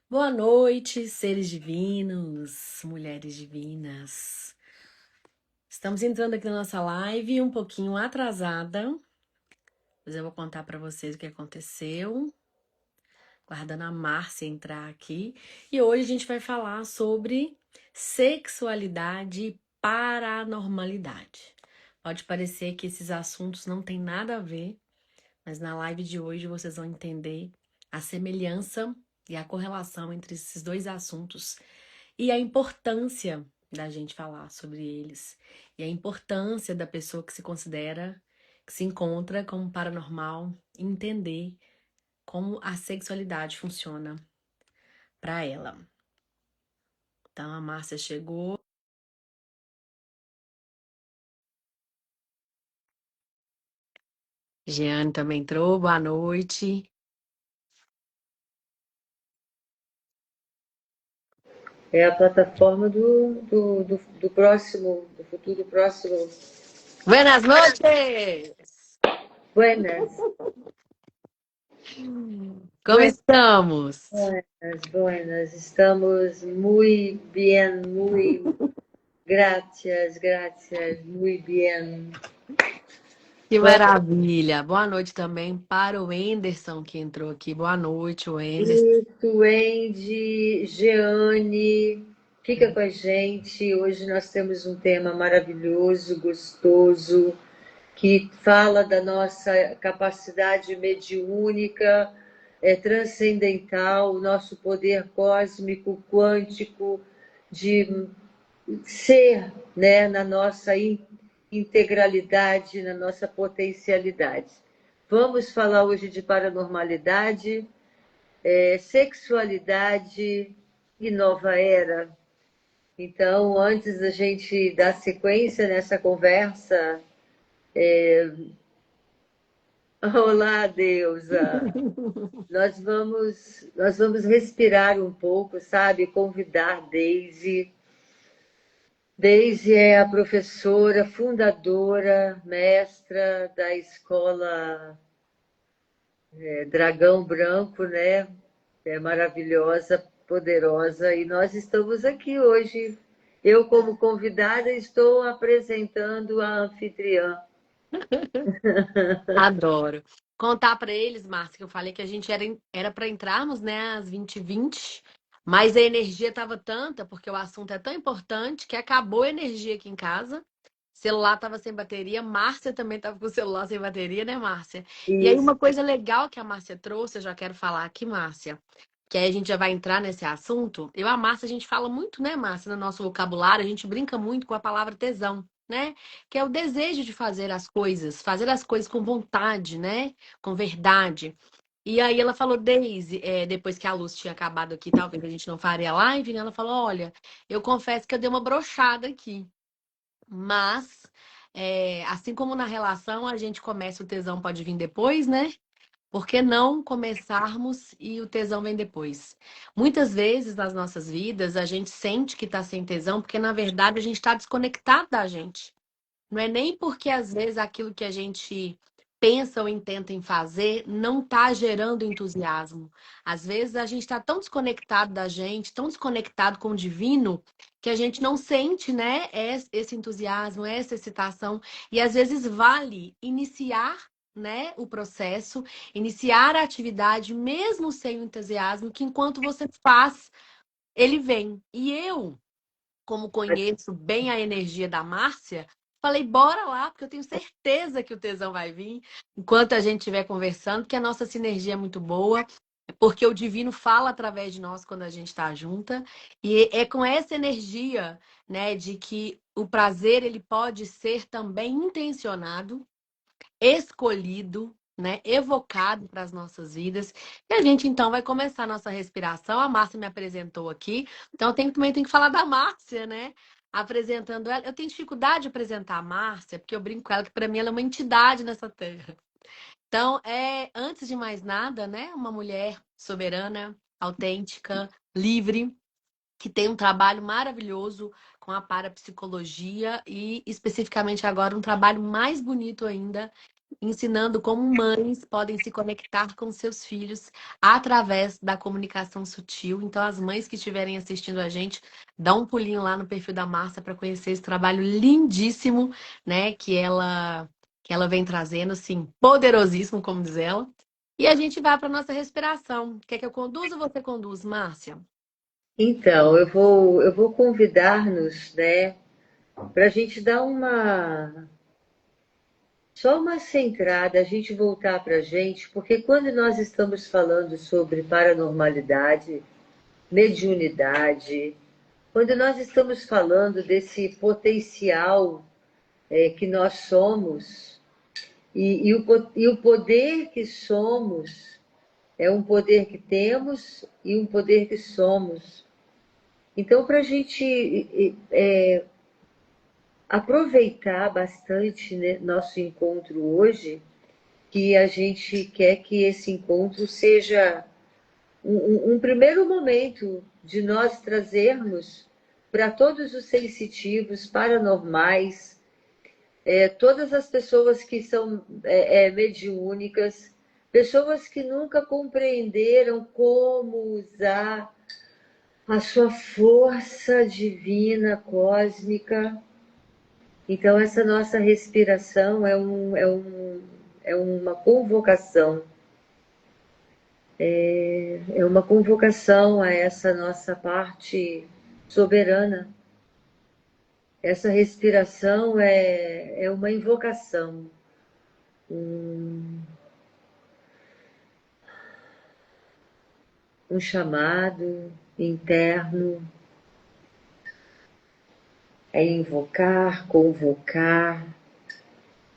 Boa noite, seres divinos, mulheres divinas. Estamos entrando aqui na nossa live um pouquinho atrasada, mas eu vou contar para vocês o que aconteceu, guardando a Márcia entrar aqui. E hoje a gente vai falar sobre sexualidade e paranormalidade. Pode parecer que esses assuntos não têm nada a ver, mas na live de hoje vocês vão entender a semelhança e a correlação entre esses dois assuntos e a importância da gente falar sobre eles. E a importância da pessoa que se considera, que se encontra como paranormal, entender como a sexualidade funciona para ela. Então a Márcia chegou. Jeane também entrou. Boa noite. É a plataforma do próximo, do futuro próximo. Buenas noches! Buenas, Como estamos? buenas. Estamos muy bien, muy gracias, muy bien. Que Vamos, maravilha! Boa noite também para o Enderson que entrou aqui. Boa noite, o Enderson. isso, Andy, Jeane, fica com a gente. Hoje nós temos um tema maravilhoso, gostoso, que fala da nossa capacidade mediúnica, transcendental, o nosso poder cósmico, quântico, de ser, né, na nossa integralidade, na nossa potencialidade. Vamos falar hoje de paranormalidade, sexualidade e nova era. Então, antes da gente dar sequência nessa conversa, olá, deusa! Nós vamos respirar um pouco, sabe? Convidar Daisy. Daisy é a professora, fundadora, mestra da escola Dragão Branco, né? É maravilhosa, poderosa, e nós estamos aqui hoje. Eu, como convidada, estou apresentando a anfitriã. Adoro. Contar para eles, Márcia, que eu falei que a gente era para entrarmos, né, às 20h20, mas a energia estava tanta, porque o assunto é tão importante, que acabou a energia aqui em casa. O celular estava sem bateria, Márcia também estava com o celular sem bateria, né, Márcia? E aí, Isso. uma coisa legal que a Márcia trouxe, eu já quero falar aqui, Márcia, que aí a gente já vai entrar nesse assunto. Eu e a Márcia, a gente fala muito, né, Márcia, no nosso vocabulário, a gente brinca muito com a palavra tesão, né? Que é o desejo de fazer as coisas com vontade, né? Com verdade. E aí ela falou, Daisy, depois que a luz tinha acabado aqui, talvez a gente não faria live, né? Ela falou, olha, eu confesso que eu dei uma brochada aqui, mas assim como na relação a gente começa, o tesão pode vir depois, né? Por que não começarmos e o tesão vem depois? Muitas vezes nas nossas vidas a gente sente que está sem tesão, porque na verdade a gente está desconectado da gente. Não é nem porque às vezes aquilo que a gente pensa ou intenta em fazer não está gerando entusiasmo. Às vezes a gente está tão desconectado da gente, tão desconectado com o divino, que a gente não sente, né, esse entusiasmo, essa excitação. E às vezes vale iniciar, né, o processo, iniciar a atividade, mesmo sem o entusiasmo, que enquanto você faz, ele vem. E eu, como conheço bem a energia da Márcia, falei, bora lá, porque eu tenho certeza que o tesão vai vir enquanto a gente estiver conversando, que a nossa sinergia é muito boa, porque o divino fala através de nós quando a gente está junta, e é com essa energia, né, de que o prazer ele pode ser também intencionado, escolhido, né, evocado para as nossas vidas. E a gente então vai começar a nossa respiração. A Márcia me apresentou aqui, então também tenho que falar da Márcia, né? Apresentando ela. Eu tenho dificuldade de apresentar a Márcia, porque eu brinco com ela que para mim ela é uma entidade nessa terra. Então, antes de mais nada, né, uma mulher soberana, autêntica, livre, que tem um trabalho maravilhoso com a parapsicologia e especificamente agora um trabalho mais bonito ainda, ensinando como mães podem se conectar com seus filhos através da comunicação sutil. Então, as mães que estiverem assistindo a gente, dá um pulinho lá no perfil da Márcia para conhecer esse trabalho lindíssimo, né, que ela vem trazendo, assim, poderosíssimo, como diz ela. E a gente vai para nossa respiração. Quer que eu conduza ou você conduz, Márcia? Então, eu vou convidar-nos, né, para a gente dar só uma centrada, a gente voltar para a gente, porque quando nós estamos falando sobre paranormalidade, mediunidade, quando nós estamos falando desse potencial que nós somos, e o poder que somos, é um poder que temos e um poder que somos. Então, para a gente aproveitar bastante, né, nosso encontro hoje, que a gente quer que esse encontro seja um primeiro momento de nós trazermos para todos os sensitivos, paranormais, todas as pessoas que são mediúnicas, pessoas que nunca compreenderam como usar a sua força divina, cósmica. Então, essa nossa respiração é uma convocação, é uma convocação a essa nossa parte soberana. Essa respiração é uma invocação, um chamado interno, é invocar, convocar,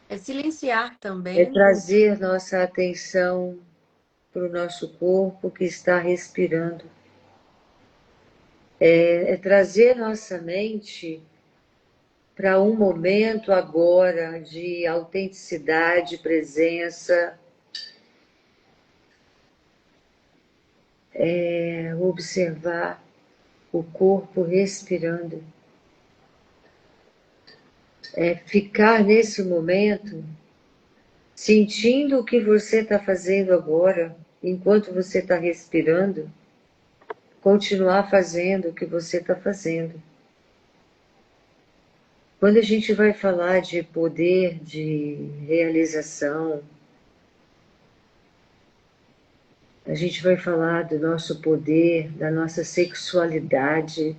É silenciar é também. trazer nossa atenção para o nosso corpo que está respirando, é trazer nossa mente para um momento agora de autenticidade, presença, observar o corpo respirando, ficar nesse momento sentindo o que você está fazendo agora, enquanto você está respirando, continuar fazendo o que você está fazendo. Quando a gente vai falar de poder, de realização, a gente vai falar do nosso poder, da nossa sexualidade,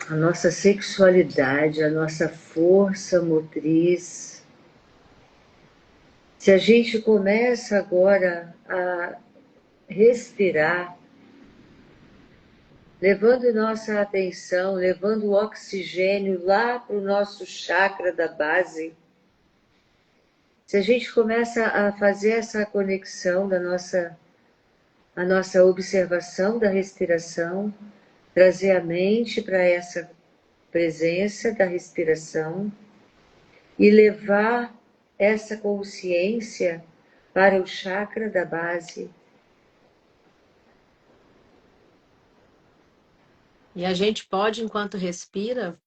a nossa força motriz. Se a gente começa agora a respirar, levando nossa atenção, levando o oxigênio lá para o nosso chakra da base, se a gente começa a fazer essa conexão a nossa observação da respiração, trazer a mente para essa presença da respiração e levar essa consciência para o chakra da base. E a gente pode, enquanto respira,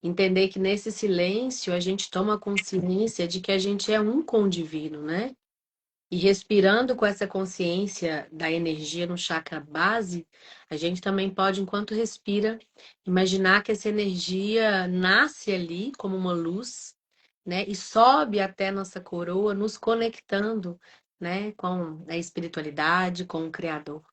entender que nesse silêncio a gente toma consciência de que a gente é um com o divino, né? E respirando com essa consciência da energia no chakra base, a gente também pode, enquanto respira, imaginar que essa energia nasce ali como uma luz, né? E sobe até nossa coroa, nos conectando, né, com a espiritualidade, com o Criador.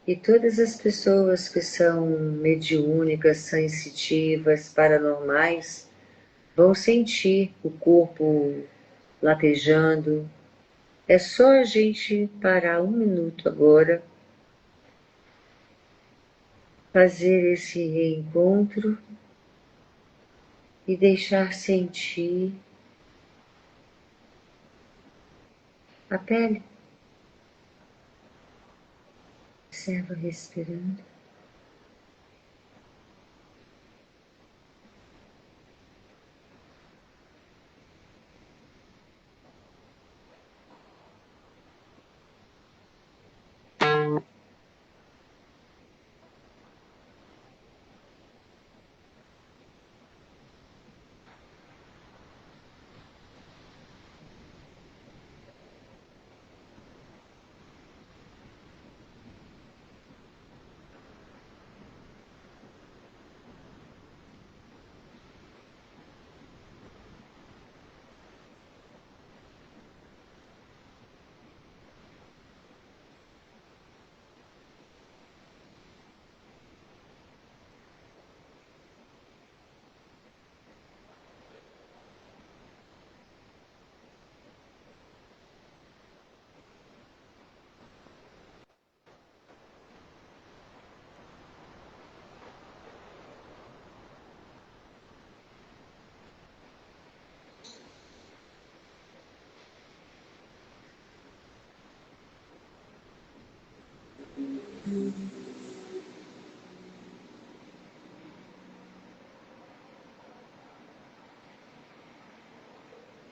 E todas as pessoas que são mediúnicas, sensitivas, paranormais, vão sentir o corpo latejando. É só a gente parar um minuto agora, fazer esse reencontro e deixar sentir a pele. Observa respirando.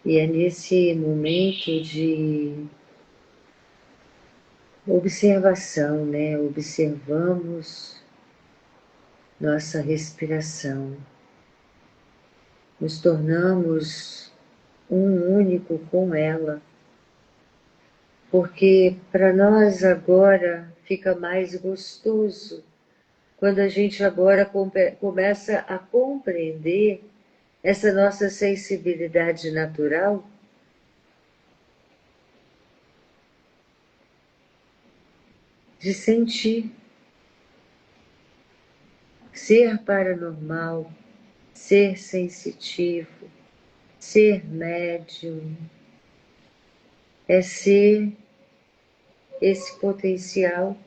E é nesse momento de observação, né? Observamos nossa respiração, nos tornamos um único com ela, porque para nós agora fica mais gostoso quando a gente agora começa a compreender essa nossa sensibilidade natural de sentir, ser paranormal, ser sensitivo, ser médium, é ser esse potencial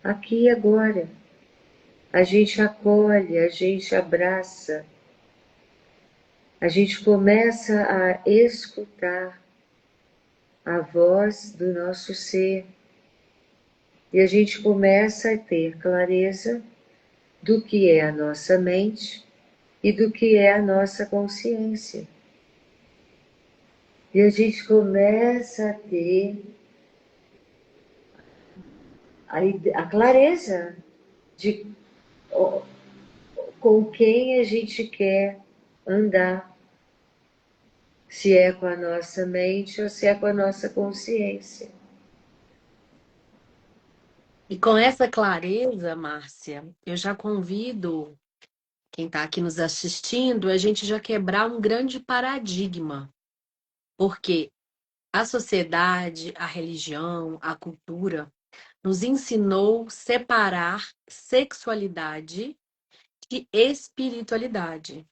aqui e agora. A gente acolhe, a gente abraça, a gente começa a escutar a voz do nosso ser e a gente começa a ter clareza do que é a nossa mente e do que é a nossa consciência. E a gente começa a ter a clareza de com quem a gente quer andar, se é com a nossa mente ou se é com a nossa consciência. E com essa clareza, Márcia, eu já convido quem está aqui nos assistindo a gente já quebrar um grande paradigma, porque a sociedade, a religião, a cultura nos ensinou separar sexualidade de espiritualidade,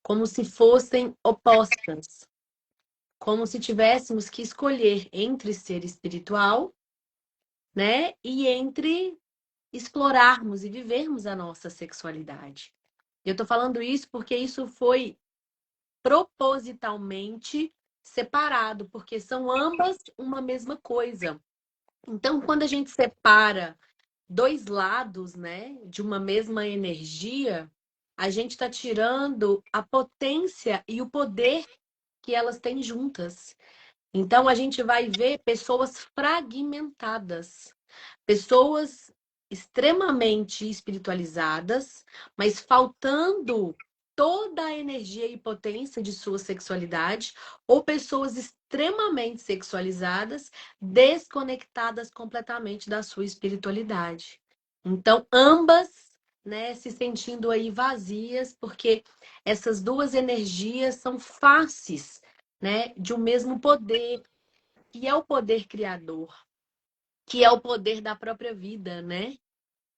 como se fossem opostas, como se tivéssemos que escolher entre ser espiritual, né, e entre explorarmos e vivermos a nossa sexualidade. Eu estou falando isso porque isso foi propositalmente separado, porque são ambas uma mesma coisa. Então, quando a gente separa dois lados, né, de uma mesma energia, a gente está tirando a potência e o poder que elas têm juntas. Então, a gente vai ver pessoas fragmentadas, pessoas extremamente espiritualizadas, mas faltando toda a energia e potência de sua sexualidade, ou pessoas extremamente sexualizadas, desconectadas completamente da sua espiritualidade. Então, ambas, né, se sentindo aí vazias, porque essas duas energias são faces, né, de um mesmo poder, que é o poder criador, que é o poder da própria vida, né?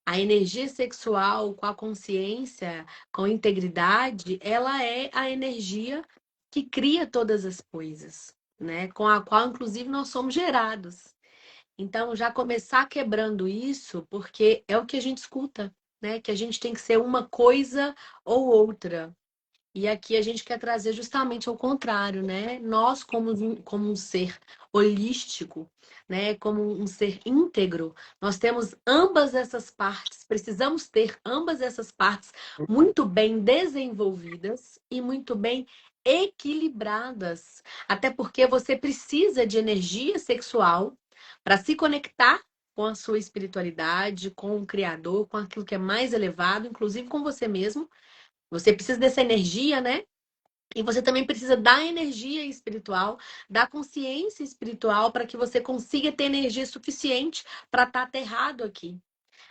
A energia sexual com a consciência, com a integridade, ela é a energia que cria todas as coisas, né? Com a qual, inclusive, nós somos gerados. Então, já começar quebrando isso, porque é o que a gente escuta, né? Que a gente tem que ser uma coisa ou outra. E aqui a gente quer trazer justamente ao contrário, né? Nós, como um ser holístico, né? Como um ser íntegro, nós temos ambas essas partes, precisamos ter ambas essas partes muito bem desenvolvidas e muito bem equilibradas. Até porque você precisa de energia sexual para se conectar com a sua espiritualidade, com o Criador, com aquilo que é mais elevado, inclusive com você mesmo. Você precisa dessa energia, né? E você também precisa da energia espiritual, da consciência espiritual, para que você consiga ter energia suficiente para estar aterrado aqui.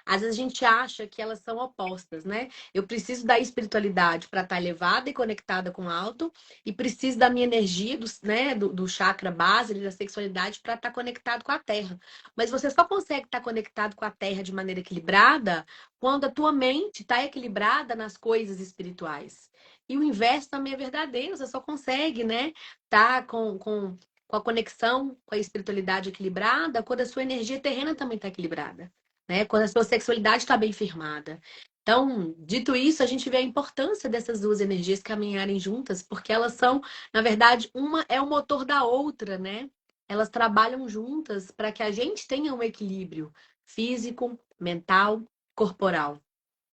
Às vezes a gente acha que elas são opostas, né? Eu preciso da espiritualidade para estar elevada e conectada com o alto, e preciso da minha energia, do chakra base, da sexualidade, para estar conectado com a terra. Mas você só consegue estar conectado com a terra de maneira equilibrada quando a tua mente está equilibrada nas coisas espirituais. E o inverso também é verdadeiro, você só consegue, né, tá com a conexão com a espiritualidade equilibrada quando a sua energia terrena também está equilibrada, né? Quando a sua sexualidade está bem firmada. Então, dito isso, a gente vê a importância dessas duas energias caminharem juntas, porque elas são, na verdade, uma é o motor da outra, né? Elas trabalham juntas para que a gente tenha um equilíbrio físico, mental, corporal.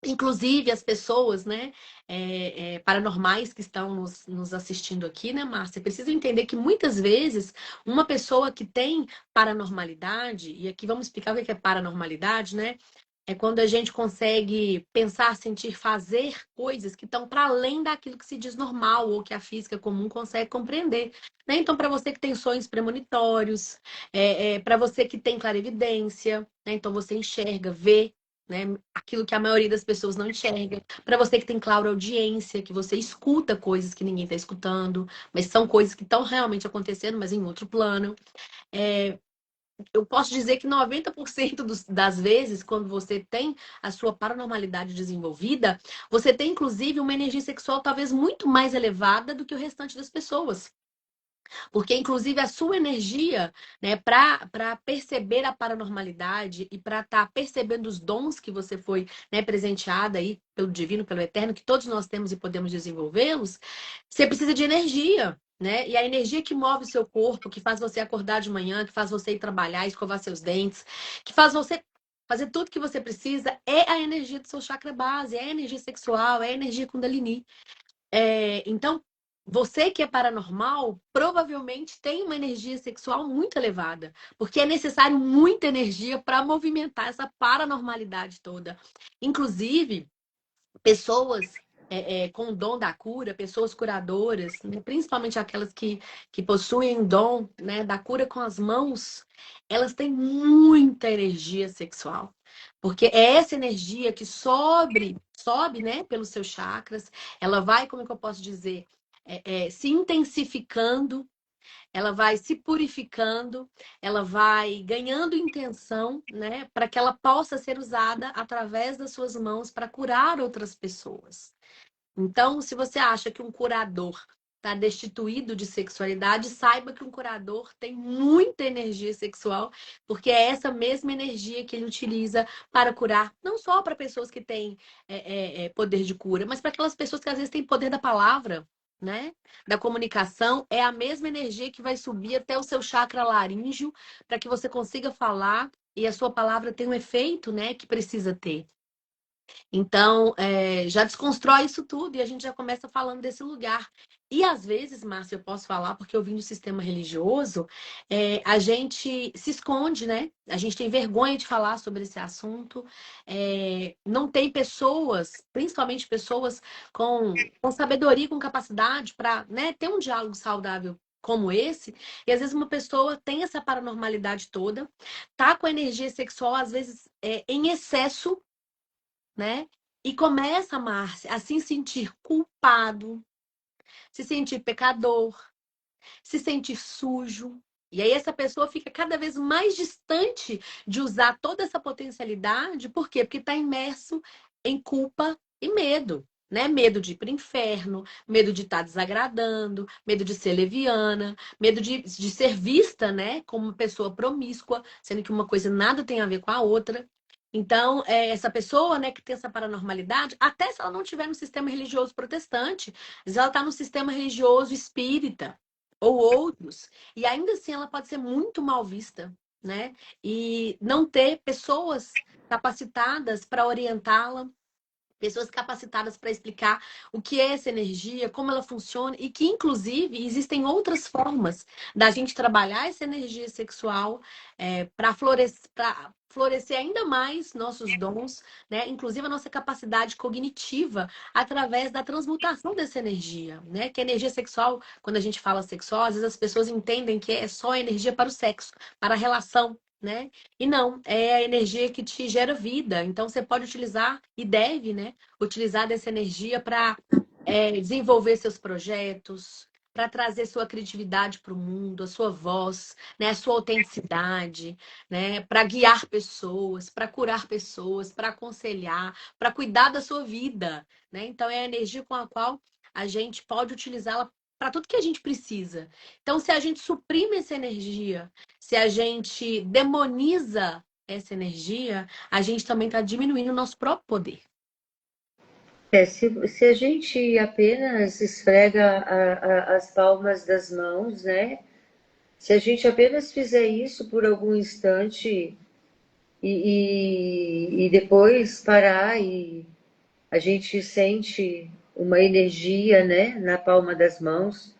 Inclusive, as pessoas, né, paranormais que estão nos assistindo aqui, né, Márcia, precisam entender que muitas vezes uma pessoa que tem paranormalidade, e aqui vamos explicar o que é paranormalidade, né? É quando a gente consegue pensar, sentir, fazer coisas que estão para além daquilo que se diz normal ou que a física comum consegue compreender. Né? Então, para você que tem sonhos premonitórios, para você que tem clarividência, né? Então você enxerga, vê, né? Aquilo que a maioria das pessoas não enxerga. Para você que tem clareaudiência, que você escuta coisas que ninguém está escutando, mas são coisas que estão realmente acontecendo, mas em outro plano. É, eu posso dizer que 90% das vezes, quando você tem a sua paranormalidade desenvolvida, você tem, inclusive, uma energia sexual talvez muito mais elevada do que o restante das pessoas. Porque, inclusive, a sua energia, né, para perceber a paranormalidade e para estar percebendo os dons que você foi, né, presenteada aí pelo divino, pelo eterno, que todos nós temos e podemos desenvolvê-los, você precisa de energia. Né? E a energia que move o seu corpo, que faz você acordar de manhã, que faz você ir trabalhar, escovar seus dentes, que faz você fazer tudo que você precisa, é a energia do seu chakra base, é a energia sexual, é a energia Kundalini. Então, você que é paranormal, provavelmente tem uma energia sexual muito elevada, porque é necessário muita energia para movimentar essa paranormalidade toda. Inclusive, pessoas com o dom da cura, pessoas curadoras, né, principalmente aquelas que possuem dom, né, da cura com as mãos, elas têm muita energia sexual. Porque é essa energia que sobe, né, pelos seus chakras, ela vai, como é que eu posso dizer, se intensificando, ela vai se purificando, ela vai ganhando intenção, né, para que ela possa ser usada através das suas mãos para curar outras pessoas. Então, se você acha que um curador está destituído de sexualidade, saiba que um curador tem muita energia sexual, porque é essa mesma energia que ele utiliza para curar, não só para pessoas que têm poder de cura, mas para aquelas pessoas que às vezes têm poder da palavra, né? Da comunicação, é a mesma energia que vai subir até o seu chakra laríngeo para que você consiga falar e a sua palavra tenha um efeito, né, que precisa ter. Então, já desconstrói isso tudo e a gente já começa falando desse lugar. E às vezes, Márcia, eu posso falar, porque eu vim do sistema religioso, a gente se esconde, né? A gente tem vergonha de falar sobre esse assunto. Não tem pessoas, principalmente pessoas com sabedoria, com capacidade para, né, ter um diálogo saudável como esse, e às vezes uma pessoa tem essa paranormalidade toda, tá com a energia sexual, às vezes, em excesso, né? E começa, Márcia, a se sentir culpado, se sentir pecador, se sentir sujo. E aí essa pessoa fica cada vez mais distante de usar toda essa potencialidade. Por quê? Porque está imerso em culpa e medo. Né? Medo de ir para o inferno, medo de estar desagradando, medo de ser leviana, medo de ser vista, né, como uma pessoa promíscua, sendo que uma coisa nada tem a ver com a outra. Então, essa pessoa, né, que tem essa paranormalidade, até se ela não estiver no sistema religioso protestante, mas ela está no sistema religioso espírita ou outros, e ainda assim ela pode ser muito mal vista, né? E não ter pessoas capacitadas para orientá-la, pessoas capacitadas para explicar o que é essa energia, como ela funciona e que, inclusive, existem outras formas da gente trabalhar essa energia sexual para florescer ainda mais nossos dons, né? Inclusive a nossa capacidade cognitiva através da transmutação dessa energia, né? Que a energia sexual, quando a gente fala sexual, às vezes as pessoas entendem que é só energia para o sexo, para a relação, né? E não, é a energia que te gera vida. Então você pode utilizar e deve, né? Utilizar dessa energia para desenvolver seus projetos, para trazer sua criatividade para o mundo, a sua voz, né? A sua autenticidade, né? Para guiar pessoas, para curar pessoas, para aconselhar, para cuidar da sua vida, né? Então é a energia com a qual a gente pode utilizá-la para tudo que a gente precisa. Então, se a gente suprime essa energia, se a gente demoniza essa energia, a gente também está diminuindo o nosso próprio poder. Se a gente apenas esfrega as palmas das mãos, né? Se a gente apenas fizer isso por algum instante, e depois parar e a gente sente uma energia, né, na palma das mãos,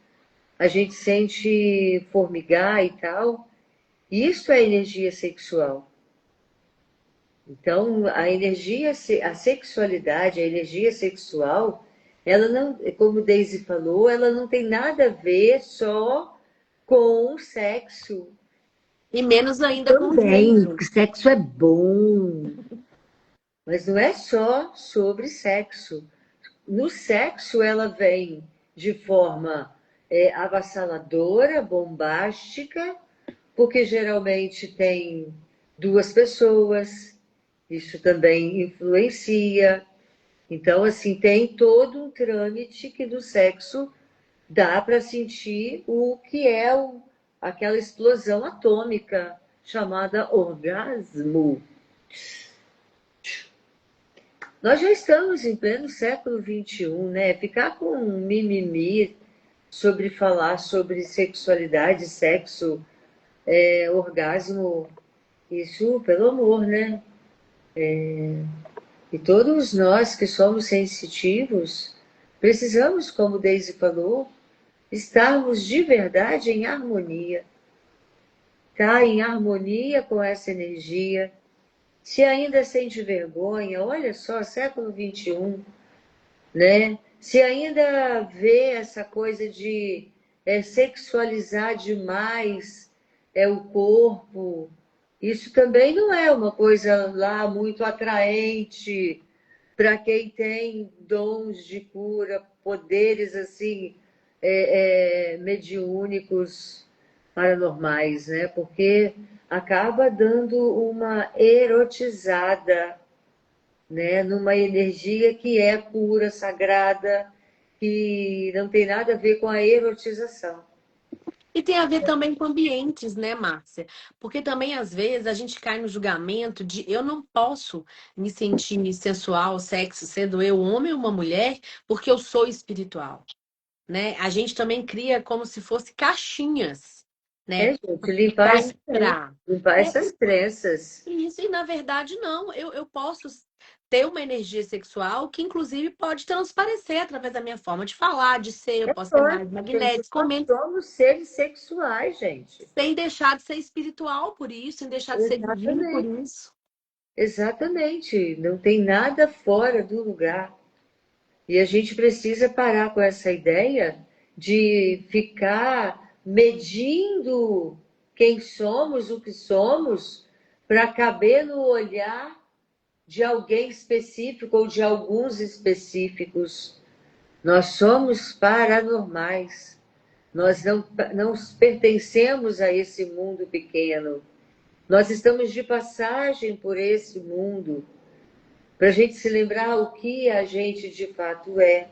a gente sente formigar e tal. Isso é energia sexual. Então, a energia, a sexualidade, a energia sexual, ela não, como Daisy falou, ela não tem nada a ver só com o sexo. E menos ainda com Também, sexo. porque sexo é bom, mas não é só sobre sexo. No sexo, ela vem de forma avassaladora, bombástica, porque geralmente tem duas pessoas, isso também influencia. Então, assim, tem todo um trâmite que do sexo dá para sentir o que é aquela explosão atômica chamada orgasmo. Nós já estamos em pleno século XXI, né? Ficar com um mimimi sobre falar sobre sexualidade, sexo, orgasmo, isso, pelo amor, né? E todos nós que somos sensitivos, precisamos, como Daisy falou, estarmos de verdade em harmonia, tá? Em harmonia com essa energia. Se ainda sente vergonha, olha só, século XXI, né? Se ainda vê essa coisa de sexualizar demais o corpo, isso também não é uma coisa lá muito atraente para quem tem dons de cura, poderes assim mediúnicos paranormais, né? Porque acaba dando uma erotizada, né? Numa energia que é pura, sagrada, que não tem nada a ver com a erotização. E tem a ver também com ambientes, né, Márcia? Porque também, às vezes, a gente cai no julgamento de eu não posso me sentir sensual, sexo, sendo eu homem ou uma mulher, porque eu sou espiritual, né? A gente também cria como se fosse caixinhas, né? Gente, limpar Para essas crenças, entrar. limpar É, essas crenças. isso, e na verdade, não. Eu posso ter uma energia sexual que, inclusive, pode transparecer através da minha forma de falar, de ser. Eu posso ser Pode, mais gente, magnética, nós somos seres sexuais, gente. sem deixar de ser espiritual por isso, sem deixar de ser divino por Exatamente, isso. exatamente. Não tem nada fora do lugar. E a gente precisa parar com essa ideia de ficar medindo quem somos, o que somos, para caber no olhar de alguém específico ou de alguns específicos. Nós somos paranormais. Nós não pertencemos a esse mundo pequeno. Nós estamos de passagem por esse mundo para a gente se lembrar o que a gente de fato é,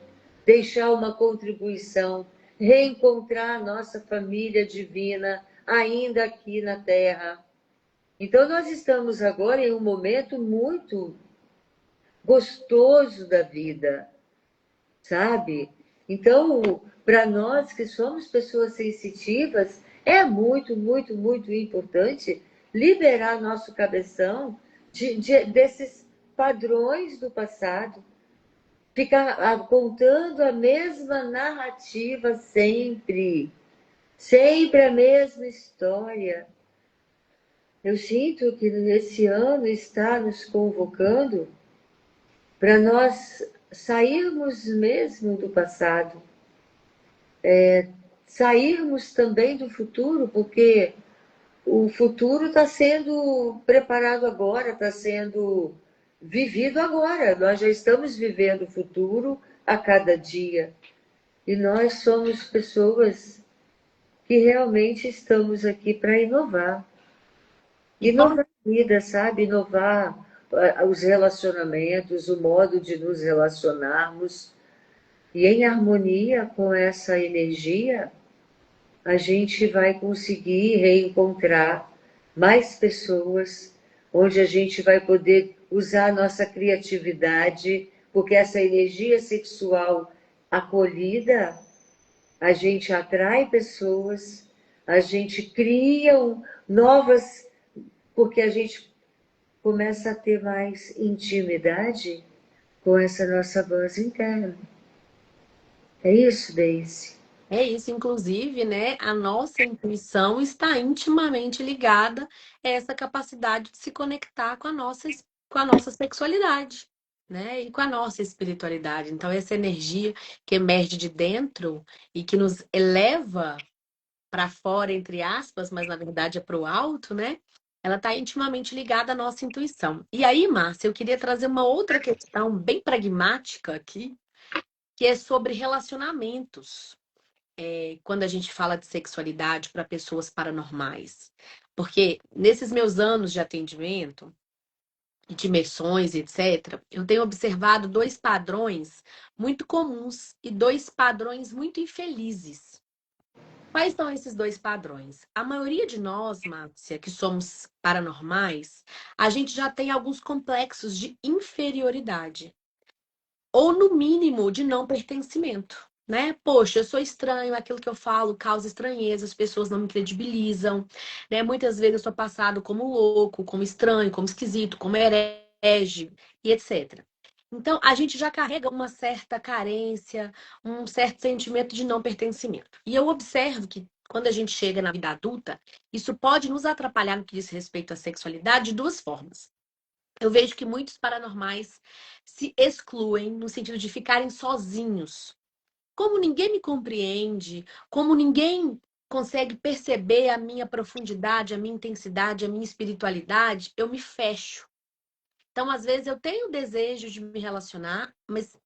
deixar uma contribuição, reencontrar a nossa família divina ainda aqui na Terra. Então, nós estamos agora em um momento muito gostoso da vida, sabe? Então, para nós que somos pessoas sensitivas, é muito, muito, muito importante liberar nosso cabeção desses padrões do passado, ficar contando a mesma narrativa sempre, sempre a mesma história. Eu sinto que esse ano está nos convocando para nós sairmos mesmo do passado, sairmos também do futuro, porque o futuro está sendo preparado agora, está sendo vivido agora. Nós já estamos vivendo o futuro a cada dia. E nós somos pessoas que realmente estamos aqui para inovar. E como Inovar a vida, sabe? Inovar os relacionamentos, o modo de nos relacionarmos. E em harmonia com essa energia, a gente vai conseguir reencontrar mais pessoas, onde a gente vai poder usar a nossa criatividade, porque essa energia sexual acolhida, a gente atrai pessoas, a gente cria novas, porque a gente começa a ter mais intimidade com essa nossa voz interna. É isso, Daisy? É isso, inclusive, né? A nossa intuição está intimamente ligada a essa capacidade de se conectar com a nossa sexualidade, né? E com a nossa espiritualidade. Então, essa energia que emerge de dentro e que nos eleva para fora, entre aspas, mas na verdade é para o alto, né? Ela está intimamente ligada à nossa intuição. E aí, Márcia, eu queria trazer uma outra questão bem pragmática aqui, que é sobre relacionamentos quando a gente fala de sexualidade para pessoas paranormais. Porque nesses meus anos de atendimento, e de imersões, etc., eu tenho observado dois padrões muito comuns e dois padrões muito infelizes. Quais são esses dois padrões? A maioria de nós, Márcia, que somos paranormais, a gente já tem alguns complexos de inferioridade ou no mínimo de não pertencimento, né? Poxa, eu sou estranho, aquilo que eu falo causa estranheza, as pessoas não me credibilizam, né? Muitas vezes eu sou passado como louco, como estranho, como esquisito, como herege e etc. Então, a gente já carrega uma certa carência, um certo sentimento de não pertencimento. E eu observo que quando a gente chega na vida adulta, isso pode nos atrapalhar no que diz respeito à sexualidade de duas formas. Eu vejo que muitos paranormais se excluem no sentido de ficarem sozinhos. Como ninguém me compreende, como ninguém consegue perceber a minha profundidade, a minha intensidade, a minha espiritualidade, eu me fecho. Então, às vezes, eu tenho o desejo de me relacionar, mas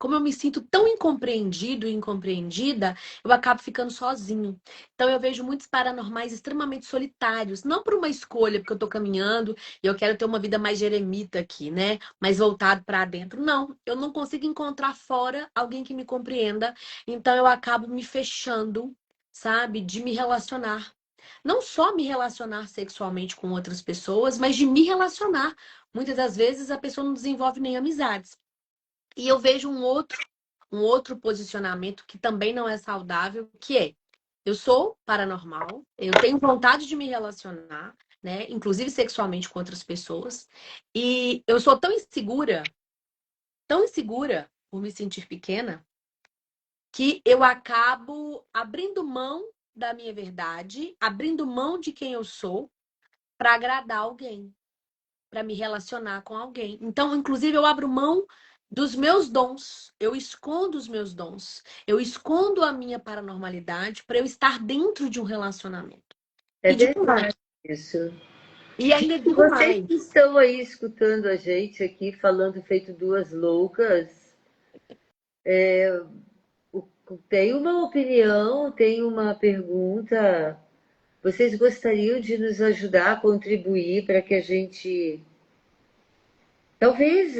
como eu me sinto tão incompreendido e incompreendida, eu acabo ficando sozinho. Então eu vejo muitos paranormais extremamente solitários, não por uma escolha, porque eu tô caminhando e eu quero ter uma vida mais jeremita aqui, né? Mais voltado para dentro. Não, eu não consigo encontrar fora alguém que me compreenda, então eu acabo me fechando, sabe, de me relacionar. Não só me relacionar sexualmente com outras pessoas, mas de me relacionar. Muitas das vezes a pessoa não desenvolve nem amizades. E eu vejo um outro posicionamento que também não é saudável, que é: eu sou paranormal, eu tenho vontade de me relacionar, né, inclusive sexualmente com outras pessoas, e eu sou tão insegura por me sentir pequena, que eu acabo abrindo mão da minha verdade, abrindo mão de quem eu sou para agradar alguém, para me relacionar com alguém. Então, inclusive, eu abro mão dos meus dons, eu escondo os meus dons, eu escondo a minha paranormalidade para eu estar dentro de um relacionamento. É E digo verdade mais, isso. e ainda digo Vocês mais. que estão aí escutando a gente aqui, falando feito duas loucas, tem uma opinião, tem uma pergunta. Vocês gostariam de nos ajudar a contribuir para que a gente, talvez,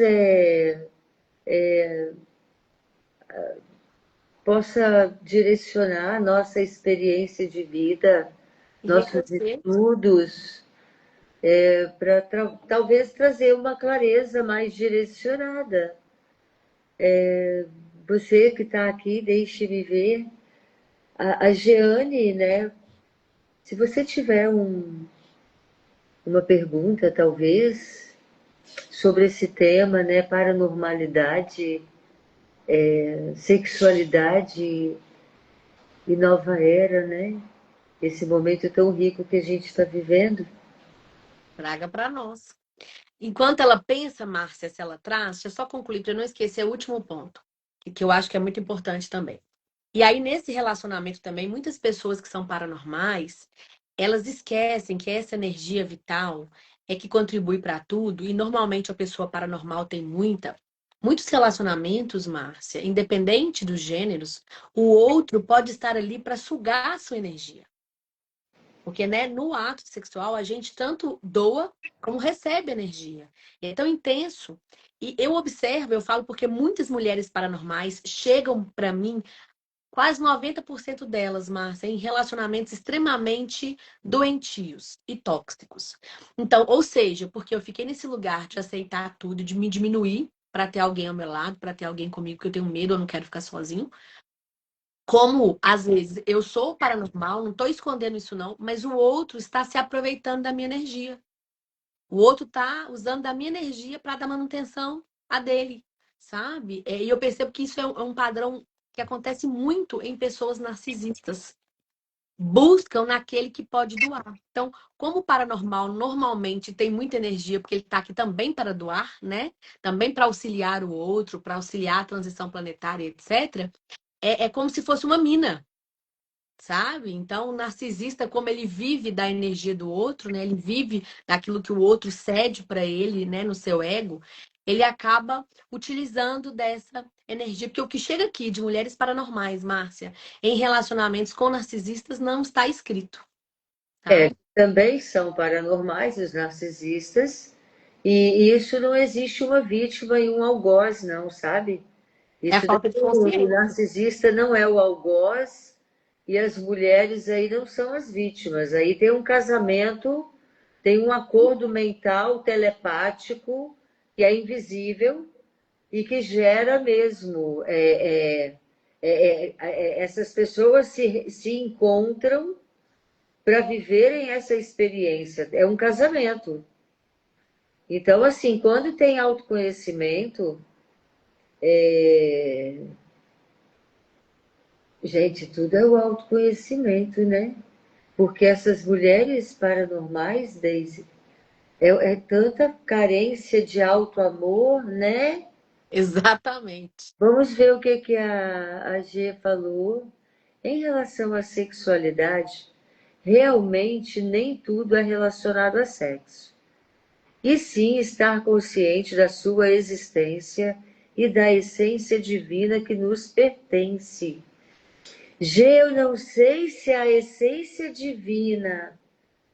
possa direcionar nossa experiência de vida, nossos Enriquecer. estudos, para talvez trazer uma clareza mais direcionada. Você que está aqui, deixe-me ver. A Jeane, né? Se você tiver uma pergunta, talvez, sobre esse tema, né? Paranormalidade, sexualidade e nova era, né? Esse momento tão rico que a gente está vivendo. Traga para nós. Enquanto ela pensa, Márcia, se ela traz, deixa eu só concluir para eu não esquecer o último ponto, que eu acho que é muito importante também. E aí, nesse relacionamento também, muitas pessoas que são paranormais, elas esquecem que essa energia vital é que contribui para tudo, e normalmente a pessoa paranormal tem muitos relacionamentos, Márcia, independente dos gêneros, o outro pode estar ali para sugar a sua energia. Porque, né, no ato sexual, a gente tanto doa como recebe energia. E é tão intenso. E eu observo, eu falo porque muitas mulheres paranormais chegam para mim, quase 90% delas, Márcia, em relacionamentos extremamente doentios e tóxicos. Então, ou seja, porque eu fiquei nesse lugar de aceitar tudo, de me diminuir para ter alguém ao meu lado, para ter alguém comigo, que eu tenho medo, eu não quero ficar sozinho. Como, às vezes, eu sou paranormal, não estou escondendo isso não, mas o outro está se aproveitando da minha energia. O outro tá usando da minha energia para dar manutenção a dele, sabe? E eu percebo que isso é um padrão que acontece muito em pessoas narcisistas. Buscam naquele que pode doar. Então, como o paranormal normalmente tem muita energia, porque ele está aqui também para doar, né? Também para auxiliar o outro, para auxiliar a transição planetária, etc. É como se fosse uma mina, sabe? Então, o narcisista, como ele vive da energia do outro, né? Ele vive daquilo que o outro cede para ele, né? No seu ego, ele acaba utilizando dessa energia. Porque o que chega aqui de mulheres paranormais, Márcia, em relacionamentos com narcisistas, não está escrito, tá? Também são paranormais os narcisistas, e isso não existe uma vítima e um algoz, não, sabe? É a Isso daí, falta de o consciência. narcisista não é o algoz e as mulheres aí não são as vítimas. Aí tem um casamento, tem um acordo mental, telepático, que é invisível e que gera mesmo. Essas pessoas se encontram para viverem essa experiência. É um casamento. Então, assim, quando tem autoconhecimento, gente, tudo é o autoconhecimento, né? Porque essas mulheres paranormais, Daisy, é tanta carência de auto-amor, né? Exatamente. Vamos ver o que a G falou. Em relação à sexualidade, realmente nem tudo é relacionado a sexo. E sim estar consciente da sua existência e da essência divina que nos pertence. G, eu não sei se a essência divina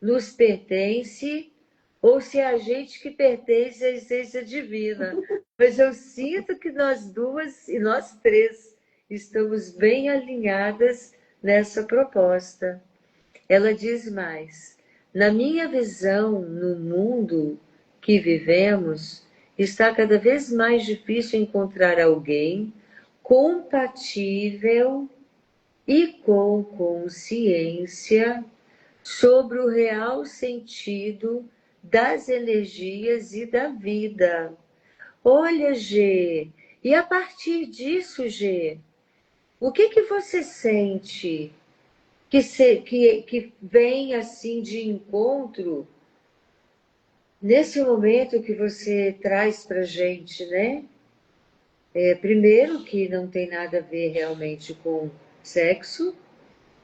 nos pertence ou se é a gente que pertence à essência divina. Mas eu sinto que nós duas e nós três estamos bem alinhadas nessa proposta. Ela diz mais: na minha visão, no mundo que vivemos, está cada vez mais difícil encontrar alguém compatível e com consciência sobre o real sentido das energias e da vida. Olha, G, e a partir disso, G, o que você sente que vem assim de encontro nesse momento que você traz para gente, né? Primeiro que não tem nada a ver realmente com sexo,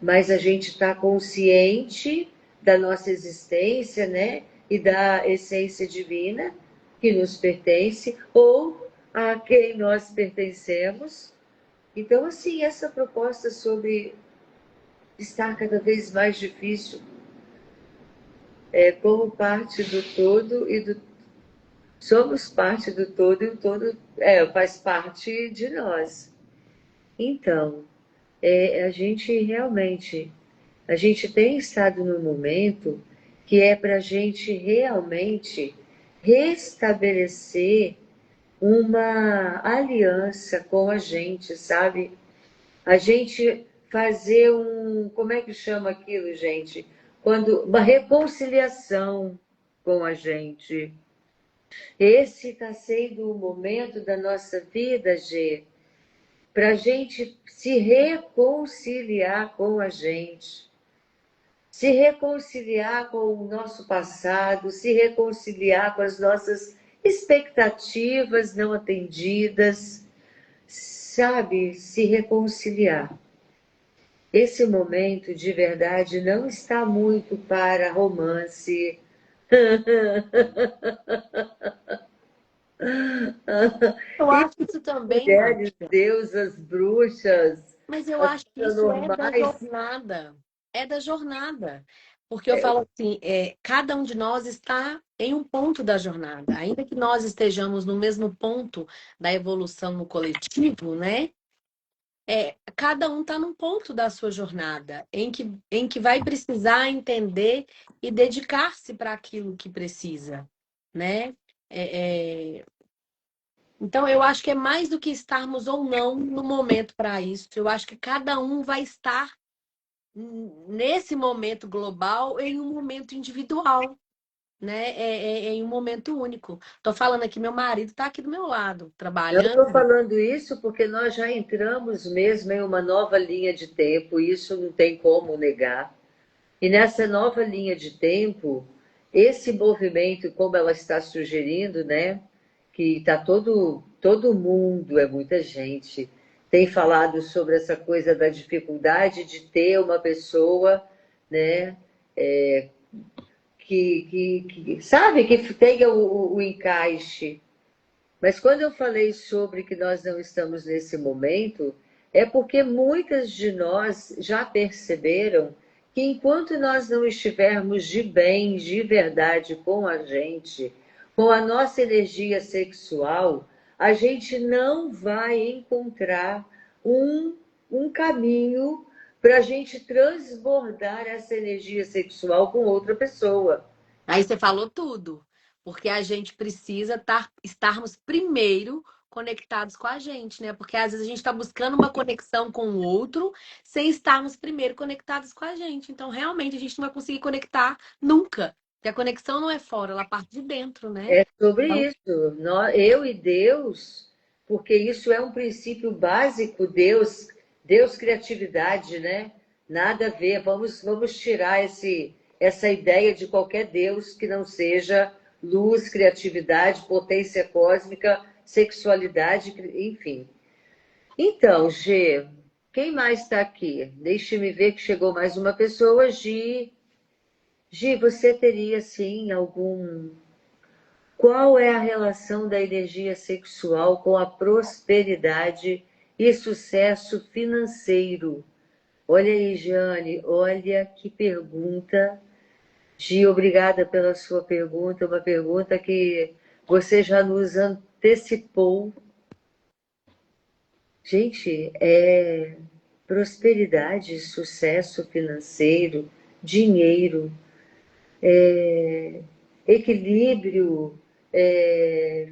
mas a gente está consciente da nossa existência, né? E da essência divina que nos pertence ou a quem nós pertencemos. Então, assim, essa proposta sobre estar cada vez mais difícil como parte do todo e do somos parte do todo e o todo faz parte de nós. Então, a gente realmente a gente tem estado num momento que é para a gente realmente restabelecer uma aliança com a gente, sabe? A gente fazer como é que chama aquilo, gente? Quando uma reconciliação com a gente. Esse está sendo o momento da nossa vida, Gê, para a gente se reconciliar com a gente, se reconciliar com o nosso passado, se reconciliar com as nossas expectativas não atendidas, sabe? Se reconciliar. Esse momento de verdade não está muito para romance. Eu E acho isso também, mulheres, Márcia. deusas, bruxas, Mas eu as acho que isso é da paranormais. jornada. É da jornada. Porque eu falo assim, cada um de nós está em um ponto da jornada. Ainda que nós estejamos no mesmo ponto da evolução no coletivo, né? Cada um está num ponto da sua jornada em que vai precisar entender e dedicar-se para aquilo que precisa, né? É, é, Então, eu acho que é mais do que estarmos ou não no momento para isso. Eu acho que cada um vai estar nesse momento global em um momento individual. né? É em um momento único. Tô falando aqui, meu marido tá aqui do meu lado, Eu estou trabalhando. falando isso porque nós já entramos mesmo em uma nova linha de tempo, isso não tem como negar. E nessa nova linha de tempo, esse movimento, como ela está sugerindo, né, que está todo mundo, é muita gente, tem falado sobre essa coisa da dificuldade de ter uma pessoa, né, que sabe, que tenha o encaixe. Mas quando eu falei sobre que nós não estamos nesse momento, é porque muitas de nós já perceberam que enquanto nós não estivermos de bem, de verdade com a gente, com a nossa energia sexual, a gente não vai encontrar um caminho para a gente transbordar essa energia sexual com outra pessoa. Aí você falou tudo, porque a gente precisa estarmos primeiro conectados com a gente, né? Porque às vezes a gente está buscando uma conexão com o outro sem estarmos primeiro conectados com a gente. Então, realmente, a gente não vai conseguir conectar nunca. Porque a conexão não é fora, ela parte de dentro, né? É sobre Então, isso, eu e Deus, porque isso é um princípio básico, Deus criatividade, né? Nada a ver, vamos tirar essa ideia de qualquer Deus que não seja luz, criatividade, potência cósmica, sexualidade, enfim. Então, G, quem mais está aqui? Deixe-me ver que chegou mais uma pessoa, Gi. Gi, você teria, sim, algum... Qual é a relação da energia sexual com a prosperidade e sucesso financeiro? Olha aí, Jane, olha que pergunta. Gi, obrigada pela sua pergunta, uma pergunta que você já nos antecipou. Gente, é prosperidade, sucesso financeiro, dinheiro, equilíbrio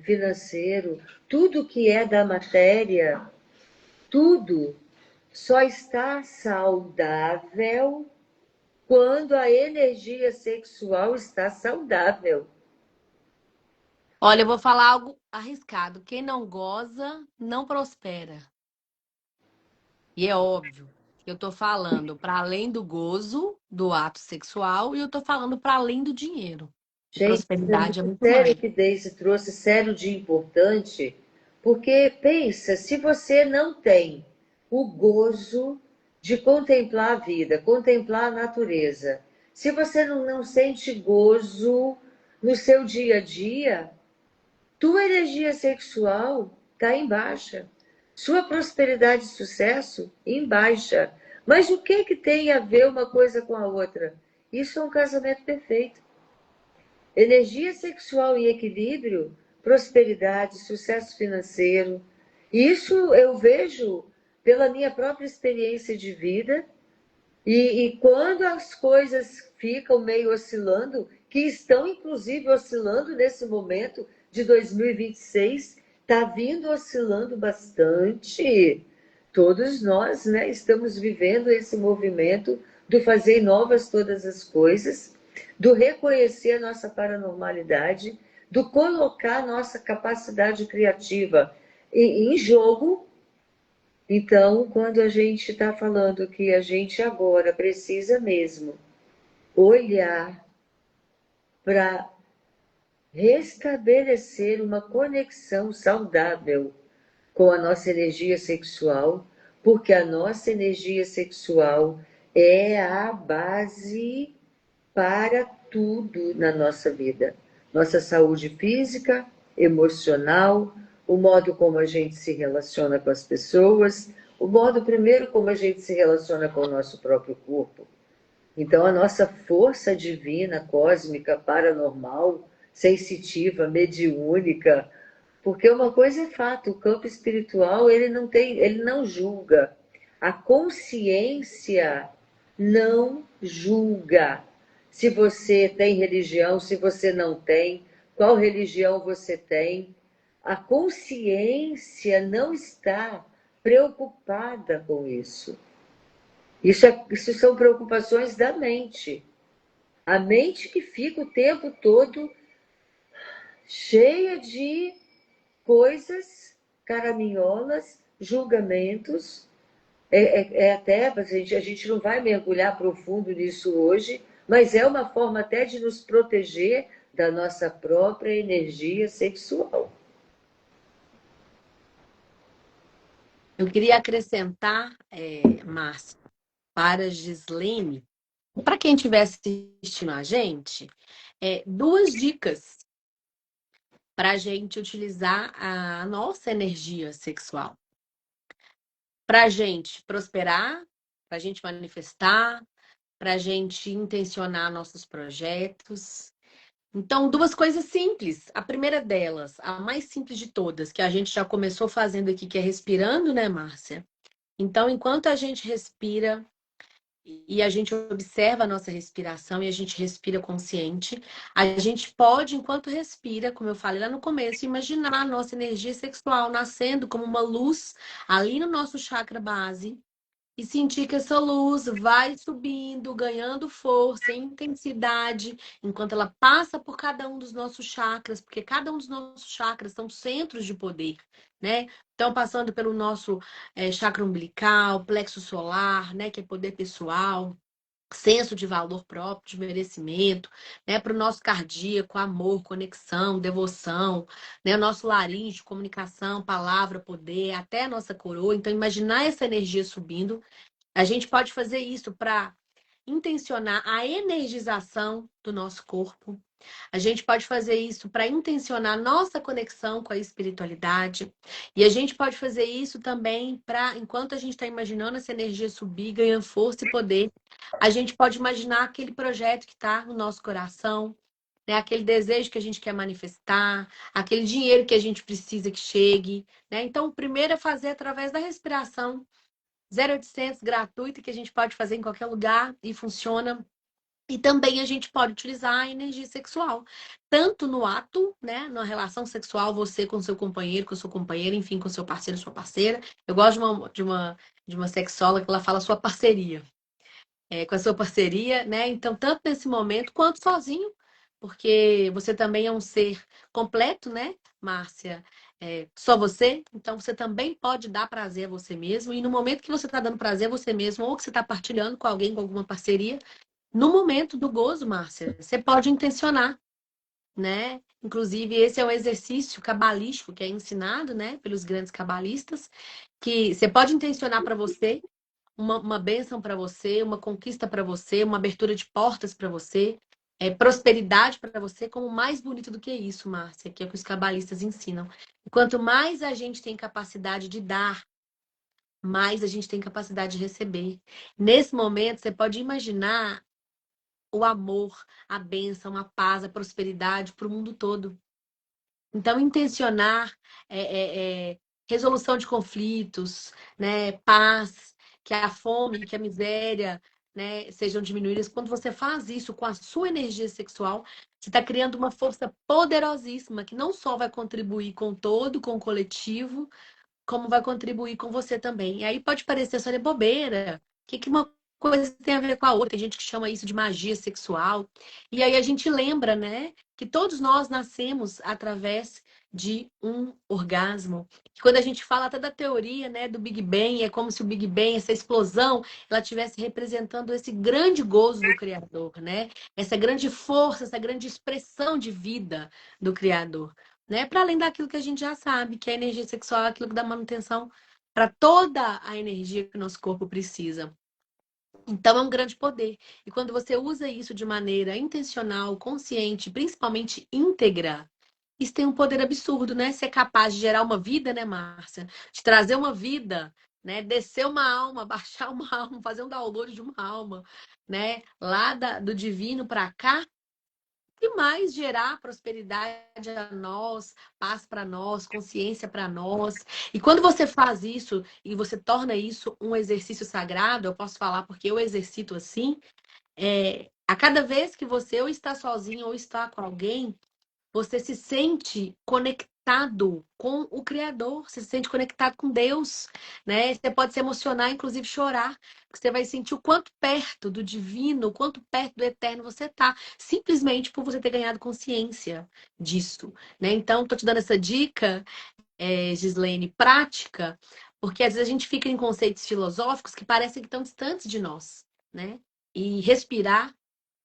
financeiro, tudo que é da matéria, tudo só está saudável quando a energia sexual está saudável. olha, eu vou falar algo arriscado. Quem não goza, não prospera. E é óbvio que eu tô falando para além do gozo do ato sexual e eu tô falando para além do dinheiro. E Gente, isso é prosperidade é muito muito sério mais. que Daisy trouxe, sério de importante, porque pensa, se você não tem o gozo de contemplar a vida, contemplar a natureza, se você não sente gozo no seu dia a dia, tua energia sexual está em baixa, sua prosperidade e sucesso em baixa. Mas o que tem a ver uma coisa com a outra? Isso é um casamento perfeito. Energia sexual em equilíbrio, prosperidade, sucesso financeiro. Isso eu vejo pela minha própria experiência de vida. E quando as coisas ficam meio oscilando, que estão inclusive oscilando nesse momento de 2026, está vindo oscilando bastante. Todos nós, né, estamos vivendo esse movimento do fazer novas todas as coisas, do reconhecer a nossa paranormalidade, do colocar a nossa capacidade criativa em jogo. Então, quando a gente está falando que a gente agora precisa mesmo olhar para restabelecer uma conexão saudável com a nossa energia sexual, porque a nossa energia sexual é a base para tudo na nossa vida. Nossa saúde física, emocional, o modo como a gente se relaciona com as pessoas, o modo primeiro como a gente se relaciona com o nosso próprio corpo. Então, a nossa força divina, cósmica, paranormal, sensitiva, mediúnica, porque uma coisa é fato, o campo espiritual, ele não julga. A consciência não julga. Se você tem religião, se você não tem, qual religião você tem, a consciência não está preocupada com isso. Isso são preocupações da mente. A mente que fica o tempo todo cheia de coisas, caraminholas, julgamentos. Até, a gente não vai mergulhar profundo nisso hoje, mas é uma forma até de nos proteger da nossa própria energia sexual. Eu queria acrescentar, Márcia, para a Gislene, para quem estiver assistindo a gente, duas dicas para a gente utilizar a nossa energia sexual. Para a gente prosperar, para a gente manifestar, para a gente intencionar nossos projetos. Então, duas coisas simples. A primeira delas, a mais simples de todas, que a gente já começou fazendo aqui, que é respirando, né, Márcia? Então, enquanto a gente respira e a gente observa a nossa respiração e a gente respira consciente, a gente pode, enquanto respira, como eu falei lá no começo, imaginar a nossa energia sexual nascendo como uma luz ali no nosso chakra base e sentir que essa luz vai subindo, ganhando força, intensidade, enquanto ela passa por cada um dos nossos chakras, porque cada um dos nossos chakras são centros de poder, né? Então, passando pelo nosso chakra umbilical, plexo solar, né, que é poder pessoal, senso de valor próprio, de merecimento, né, para o nosso cardíaco, amor, conexão, devoção, né, o nosso laríngeo, comunicação, palavra, poder, até a nossa coroa. Então, imaginar essa energia subindo, a gente pode fazer isso para intencionar a energização do nosso corpo. A gente pode fazer isso para intencionar nossa conexão com a espiritualidade. E a gente pode fazer isso também para, enquanto a gente está imaginando essa energia subir, ganhando força e poder, a gente pode imaginar aquele projeto que está no nosso coração, né? Aquele desejo que a gente quer manifestar, aquele dinheiro que a gente precisa que chegue, né? Então, o primeiro é fazer através da respiração. 0800 gratuito, que a gente pode fazer em qualquer lugar e funciona. E também a gente pode utilizar a energia sexual, tanto no ato, né, na relação sexual, você com seu companheiro, com sua companheira, enfim, com seu parceiro, sua parceira. Eu gosto de uma sexóloga que ela fala sua parceria, com a sua parceria, né? Então, tanto nesse momento quanto sozinho, porque você também é um ser completo, né, Márcia? Só você, então você também pode dar prazer a você mesmo. E no momento que você está dando prazer a você mesmo, ou que você está partilhando com alguém, com alguma parceria, no momento do gozo, Márcia, você pode intencionar, né? Inclusive, esse é um exercício cabalístico que é ensinado, né, pelos grandes cabalistas, que você pode intencionar para você uma bênção para você, uma conquista para você, uma abertura de portas para você, prosperidade para você, como mais bonito do que isso, Márcia, que é o que os cabalistas ensinam. E quanto mais a gente tem capacidade de dar, mais a gente tem capacidade de receber. Nesse momento, você pode imaginar o amor, a bênção, a paz, a prosperidade para o mundo todo. Então, intencionar resolução de conflitos, né, paz, que a fome, que a miséria, né, sejam diminuídas. Quando você faz isso com a sua energia sexual, você está criando uma força poderosíssima que não só vai contribuir com o todo, com o coletivo, como vai contribuir com você também. E aí pode parecer só de bobeira. O que uma coisa tem a ver com a outra? Tem gente que chama isso de magia sexual. E aí a gente lembra, né, que todos nós nascemos através de um orgasmo. E quando a gente fala até da teoria, né, do Big Bang, é como se o Big Bang, essa explosão, ela estivesse representando esse grande gozo do Criador, né? Essa grande força, essa grande expressão de vida do Criador, né? Para além daquilo que a gente já sabe, que a energia sexual é aquilo que dá manutenção para toda a energia que o nosso corpo precisa. Então é um grande poder. E quando você usa isso de maneira intencional, consciente, principalmente íntegra, isso tem um poder absurdo, né? Ser capaz de gerar uma vida, né, Márcia? De trazer uma vida, né? Descer uma alma, baixar uma alma, fazer um download de uma alma, né? Lá do divino para cá, e mais gerar prosperidade a nós, paz para nós, consciência para nós. E quando você faz isso e você torna isso um exercício sagrado, eu posso falar porque eu exercito assim, a cada vez que você ou está sozinho ou está com alguém, você se sente conectado conectado com o Criador, você se sente conectado com Deus, né? Você pode se emocionar, inclusive chorar, porque você vai sentir o quanto perto do divino, o quanto perto do eterno você está, simplesmente por você ter ganhado consciência disso, né? Então, tô te dando essa dica, Gislene, prática, porque às vezes a gente fica em conceitos filosóficos que parecem que estão distantes de nós, né? E respirar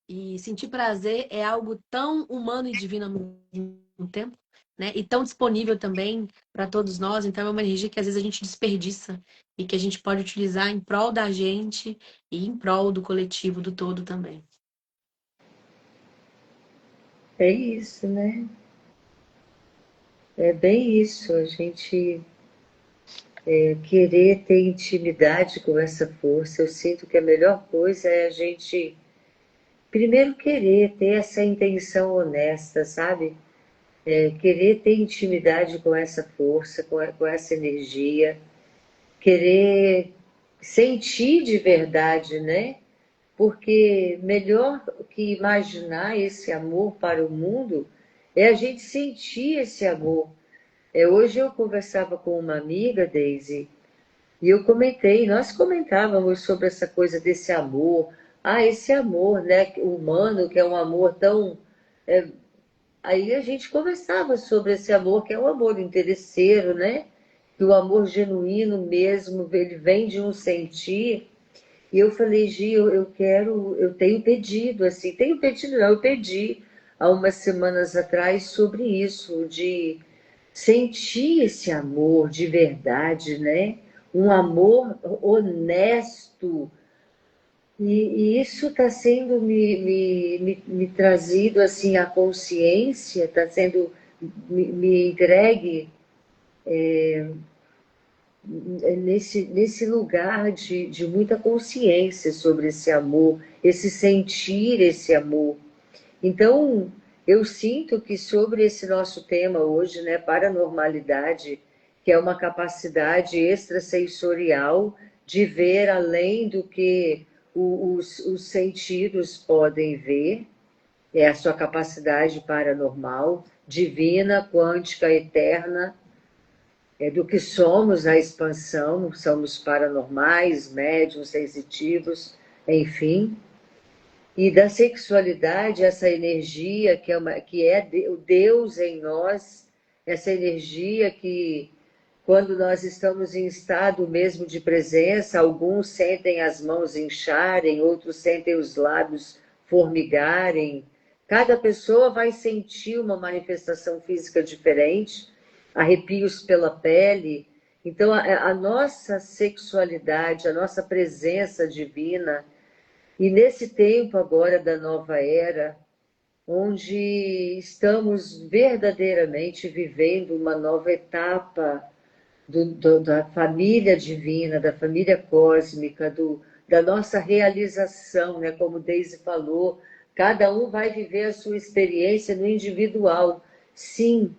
e sentir prazer é algo tão humano e divino ao mesmo tempo, né? E tão disponível também para todos nós. Então, é uma energia que às vezes a gente desperdiça e que a gente pode utilizar em prol da gente e em prol do coletivo, do todo também. É isso, né? É bem isso, a gente querer ter intimidade com essa força. Eu sinto que a melhor coisa é a gente primeiro querer ter essa intenção honesta, sabe? Querer ter intimidade com essa força, com essa energia, querer sentir de verdade, né? Porque melhor que imaginar esse amor para o mundo é a gente sentir esse amor. Hoje eu conversava com uma amiga, Daisy, e eu comentei, nós comentávamos sobre essa coisa desse amor, esse amor, né, humano, que é um amor tão. é, Aí a gente conversava sobre esse amor, que é um amor interesseiro, né? Que o amor genuíno mesmo, ele vem de um sentir. E eu falei, Gi, eu tenho pedido, assim, tenho pedido, não, eu pedi há umas semanas atrás sobre isso, de sentir esse amor de verdade, né? Um amor honesto. E isso está sendo me trazido assim à consciência, está sendo me entregue nesse lugar de muita consciência sobre esse amor, esse sentir esse amor. Então, eu sinto que sobre esse nosso tema hoje, né, paranormalidade, que é uma capacidade extrasensorial de ver além do que os sentidos podem ver, é a sua capacidade paranormal, divina, quântica, eterna, do que somos a expansão, somos paranormais, médiums, sensitivos, enfim. E da sexualidade, essa energia que é o Deus em nós, essa energia que, quando nós estamos em estado mesmo de presença, alguns sentem as mãos incharem, outros sentem os lábios formigarem. Cada pessoa vai sentir uma manifestação física diferente, arrepios pela pele. Então, a nossa sexualidade, a nossa presença divina, e nesse tempo agora da nova era, onde estamos verdadeiramente vivendo uma nova etapa da família divina, da família cósmica, da nossa realização, né? Como Daisy falou, cada um vai viver a sua experiência no individual. Sim,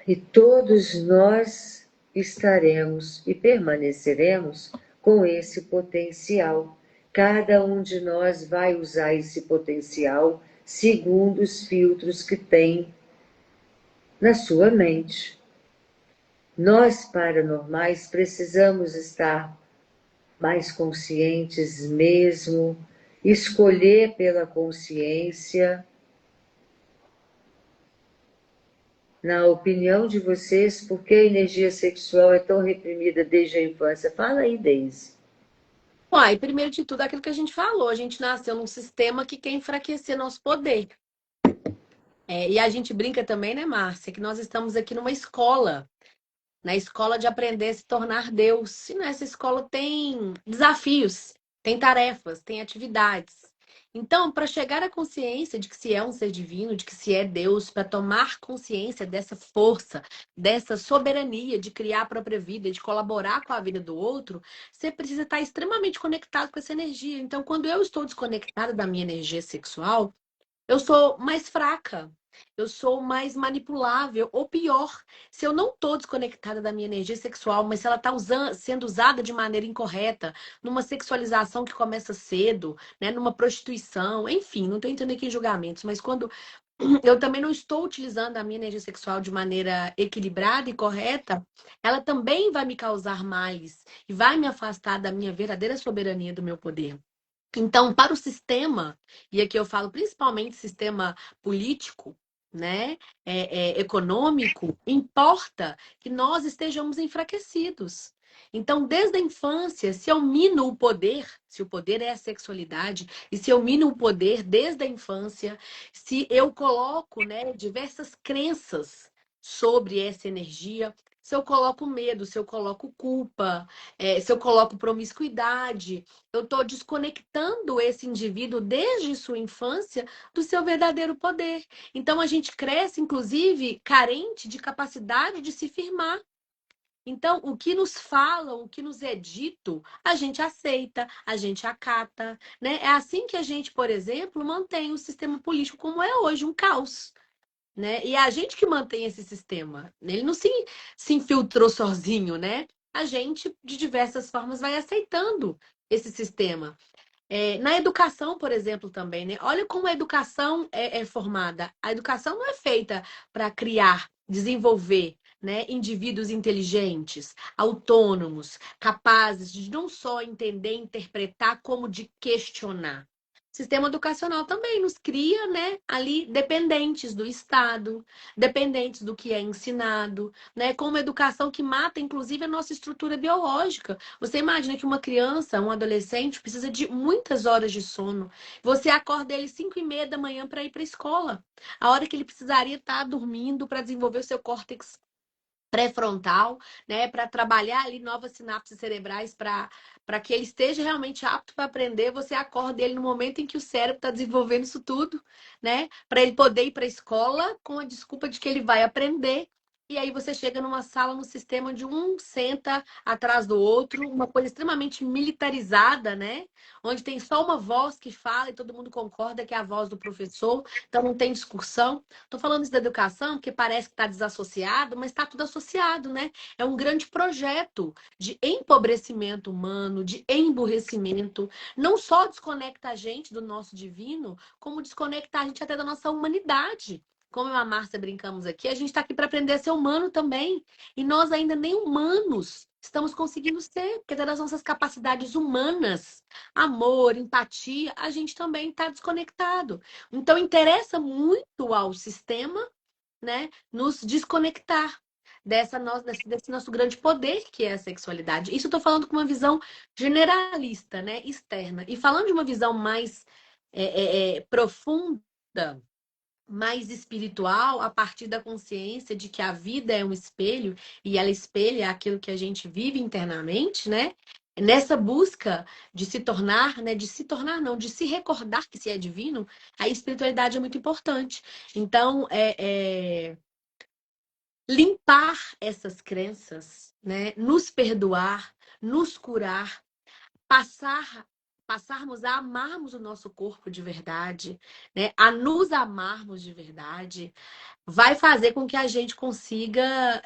e todos nós estaremos e permaneceremos com esse potencial. Cada um de nós vai usar esse potencial segundo os filtros que tem na sua mente. Nós, paranormais, precisamos estar mais conscientes mesmo, escolher pela consciência. Na opinião de vocês, por que a energia sexual é tão reprimida desde a infância? Fala aí, Deise. Uai, primeiro de tudo, aquilo que a gente falou, a gente nasceu num sistema que quer enfraquecer nosso poder. E a gente brinca também, né, Márcia, que nós estamos aqui numa escola, na escola de aprender a se tornar Deus. E nessa escola tem desafios, tem tarefas, tem atividades. Então, para chegar à consciência de que se é um ser divino, de que se é Deus, para tomar consciência dessa força, dessa soberania de criar a própria vida, de colaborar com a vida do outro, você precisa estar extremamente conectado com essa energia. Então, quando eu estou desconectada da minha energia sexual, eu sou mais fraca, eu sou mais manipulável, ou pior, se eu não estou desconectada da minha energia sexual, mas se ela está sendo usada de maneira incorreta, numa sexualização que começa cedo, né, numa prostituição, enfim, não estou entrando aqui em julgamentos, mas quando eu também não estou utilizando a minha energia sexual de maneira equilibrada e correta, ela também vai me causar males e vai me afastar da minha verdadeira soberania do meu poder. Então, para o sistema, e aqui eu falo principalmente sistema político, né, econômico, importa que nós estejamos enfraquecidos. Então, desde a infância, se eu mino o poder, se o poder é a sexualidade, e se eu mino o poder desde a infância, se eu coloco, né, diversas crenças sobre essa energia, se eu coloco medo, se eu coloco culpa, se eu coloco promiscuidade, eu estou desconectando esse indivíduo desde sua infância do seu verdadeiro poder. Então a gente cresce, inclusive, carente de capacidade de se firmar. Então, o que nos falam, o que nos é dito, a gente aceita, a gente acata, né? É assim que a gente, por exemplo, mantém o sistema político como é hoje, um caos. Né? E é a gente que mantém esse sistema. Ele não se infiltrou sozinho, né? A gente, de diversas formas, vai aceitando esse sistema. Na educação, por exemplo, também, né? Olha como a educação é formada. A educação não é feita para criar, desenvolver, né, indivíduos inteligentes, autônomos, capazes de não só entender, interpretar, como de questionar. O sistema educacional também nos cria, né, ali dependentes do Estado, dependentes do que é ensinado, né, com uma educação que mata, inclusive, a nossa estrutura biológica. Você imagina que uma criança, um adolescente, precisa de muitas horas de sono. Você acorda ele 5:30 da manhã para ir para a escola. A hora que ele precisaria estar dormindo para desenvolver o seu córtex pré-frontal, né, para trabalhar ali novas sinapses cerebrais para que ele esteja realmente apto para aprender, você acorda ele no momento em que o cérebro está desenvolvendo isso tudo, né, para ele poder ir para a escola com a desculpa de que ele vai aprender. E aí você chega numa sala, num sistema onde um senta atrás do outro, uma coisa extremamente militarizada, né? Onde tem só uma voz que fala e todo mundo concorda que é a voz do professor, então não tem discussão. Estou falando isso da educação porque parece que está desassociado, mas está tudo associado, né? É um grande projeto de empobrecimento humano, de emburrecimento. Não só desconecta a gente do nosso divino, como desconecta a gente até da nossa humanidade. Como eu e a Márcia brincamos aqui, a gente está aqui para aprender a ser humano também. E nós ainda nem humanos estamos conseguindo ser, porque das nossas capacidades humanas, amor, empatia, a gente também está desconectado. Então, interessa muito ao sistema, né, nos desconectar desse nosso grande poder que é a sexualidade. Isso eu estou falando com uma visão generalista, né, externa. E falando de uma visão mais profunda, mais espiritual, a partir da consciência de que a vida é um espelho e ela espelha aquilo que a gente vive internamente, né? Nessa busca de se tornar, né? De se tornar, não, de se recordar que se é divino, a espiritualidade é muito importante. Então, limpar essas crenças, né? Nos perdoar, nos curar, passarmos a amarmos o nosso corpo de verdade, né? A nos amarmos de verdade, vai fazer com que a gente consiga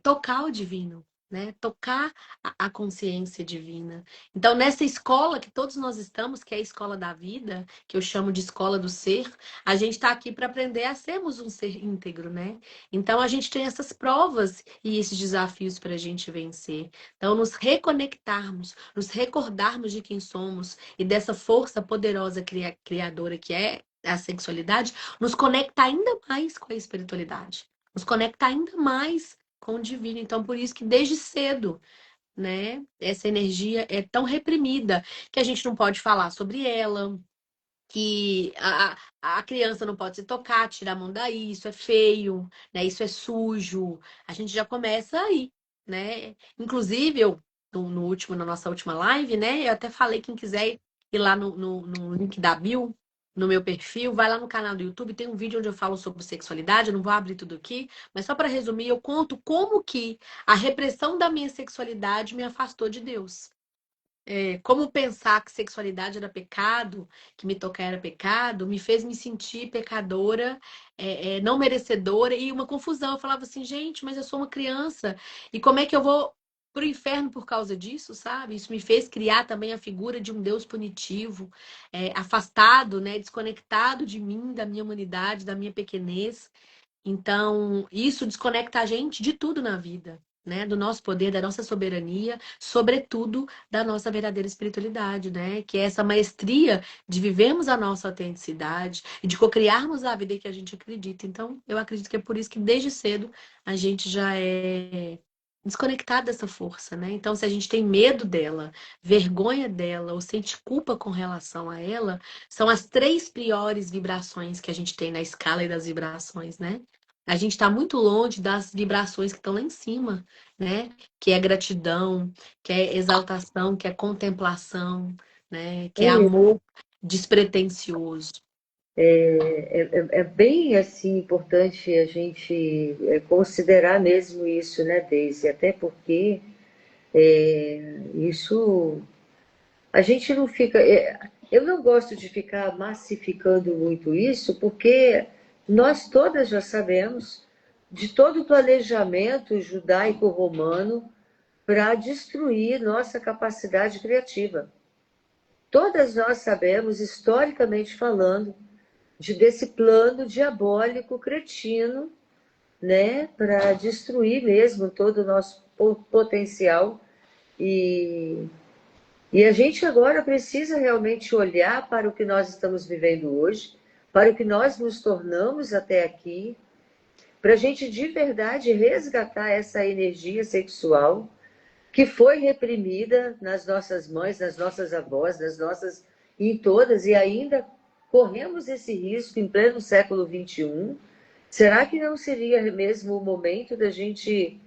tocar o divino, né? Tocar a consciência divina. Então, nessa escola que todos nós estamos, que é a escola da vida, que eu chamo de escola do ser, a gente está aqui para aprender a sermos um ser íntegro, né? Então, a gente tem essas provas e esses desafios para a gente vencer. Então, nos reconectarmos, nos recordarmos de quem somos e dessa força poderosa criadora que é a sexualidade, nos conecta ainda mais com a espiritualidade, nos conecta ainda mais com o divino. Então, por isso que desde cedo, né, essa energia é tão reprimida que a gente não pode falar sobre ela, que a criança não pode se tocar, tirar a mão daí, isso é feio, né, isso é sujo. A gente já começa aí, né? Inclusive, na nossa última live, né, eu até falei, quem quiser ir lá no link da Bio, no meu perfil, vai lá no canal do YouTube, tem um vídeo onde eu falo sobre sexualidade, eu não vou abrir tudo aqui, mas só para resumir, eu conto como que a repressão da minha sexualidade me afastou de Deus. Como pensar que sexualidade era pecado, que me tocar era pecado, me fez me sentir pecadora, não merecedora, e uma confusão. Eu falava assim, gente, mas eu sou uma criança, e como é que eu vou pro inferno por causa disso, sabe? Isso me fez criar também a figura de um Deus punitivo, afastado, né? Desconectado de mim, da minha humanidade, da minha pequenez. Então, isso desconecta a gente de tudo na vida, né? Do nosso poder, da nossa soberania, sobretudo da nossa verdadeira espiritualidade, né? Que é essa maestria de vivermos a nossa autenticidade e de cocriarmos a vida que a gente acredita. Então, eu acredito que é por isso que desde cedo a gente já é desconectado dessa força, né? Então, se a gente tem medo dela, vergonha dela ou sente culpa com relação a ela, são as três piores vibrações que a gente tem na escala e das vibrações, né? A gente está muito longe das vibrações que estão lá em cima, né? Que é gratidão, que é exaltação, que é contemplação, né? Que é amor despretensioso. É bem assim importante a gente considerar mesmo isso, né, Deise? Até porque isso a gente não fica. Eu não gosto de ficar massificando muito isso, porque nós todas já sabemos de todo o planejamento judaico-romano para destruir nossa capacidade criativa. Todas nós sabemos, historicamente falando, desse plano diabólico cretino, né, para destruir mesmo todo o nosso potencial. E, e a gente agora precisa realmente olhar para o que nós estamos vivendo hoje, para o que nós nos tornamos até aqui, para a gente de verdade resgatar essa energia sexual que foi reprimida nas nossas mães, nas nossas avós, nas nossas, em todas, e ainda corremos esse risco em pleno século XXI. Será que não seria mesmo o momento da gente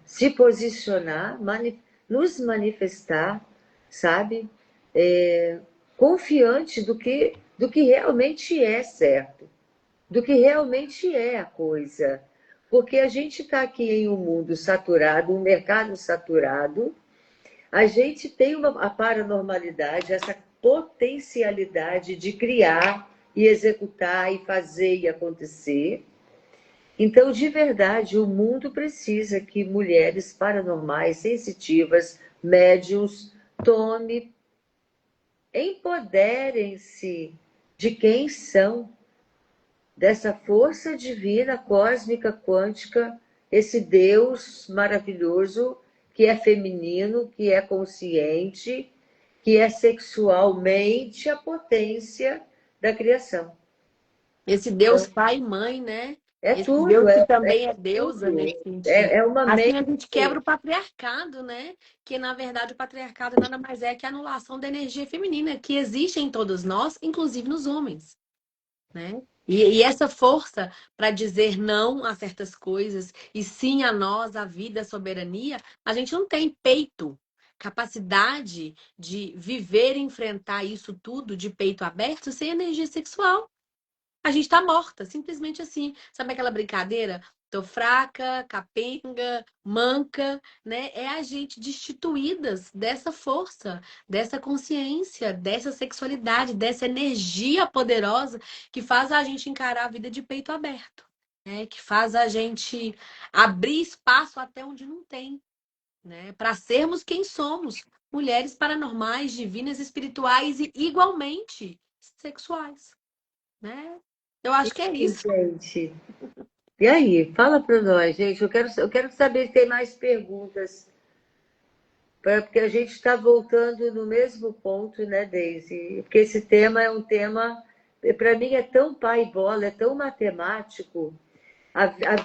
se posicionar, nos manifestar, sabe? Confiante do que realmente é certo, do que realmente é a coisa. Porque a gente está aqui em um mundo saturado, um mercado saturado, a gente tem a paranormalidade, essa potencialidade de criar e executar e fazer e acontecer. Então, de verdade, o mundo precisa que mulheres paranormais, sensitivas, médiums, tome, empoderem-se de quem são, dessa força divina, cósmica, quântica, esse Deus maravilhoso que é feminino, que é consciente, que é sexualmente a potência da criação. Esse Então, Deus Pai e Mãe, né? é Esse tudo, Deus que é também é deusa tudo. nesse sentido. É uma Assim mente. a gente quebra o patriarcado, né? Que na verdade o patriarcado nada mais é que a anulação da energia feminina que existe em todos nós, inclusive nos homens, né? E essa força para dizer não a certas coisas e sim a nós, a vida, a soberania, a gente não tem peito, capacidade de viver e enfrentar isso tudo de peito aberto sem energia sexual. A gente tá morta, simplesmente assim. Sabe aquela brincadeira? Tô fraca, capenga, manca, né? É a gente destituídas dessa força, dessa consciência, dessa sexualidade, dessa energia poderosa que faz a gente encarar a vida de peito aberto, né? Que faz a gente abrir espaço até onde não tem, né? Para sermos quem somos, mulheres paranormais, divinas, espirituais e igualmente sexuais, né? Eu acho que é isso. Gente. E aí, fala para nós, gente. Eu quero saber se tem mais perguntas, porque a gente está voltando no mesmo ponto, né, Deise? Porque esse tema é um tema, para mim, é tão pai bola, é tão matemático. A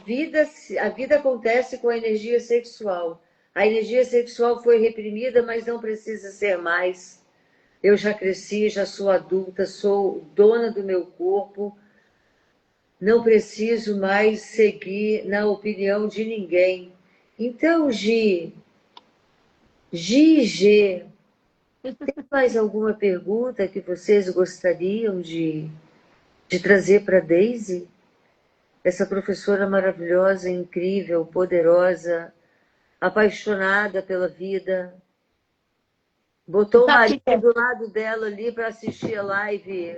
vida acontece com a energia sexual. A energia sexual foi reprimida, mas não precisa ser mais. Eu já cresci, já sou adulta, sou dona do meu corpo, não preciso mais seguir na opinião de ninguém. Então, Gi, tem mais alguma pergunta que vocês gostariam de trazer para a Daisy? Essa professora maravilhosa, incrível, poderosa, apaixonada pela vida. Botou o Sabe o que marido que é? do lado dela ali para assistir a live.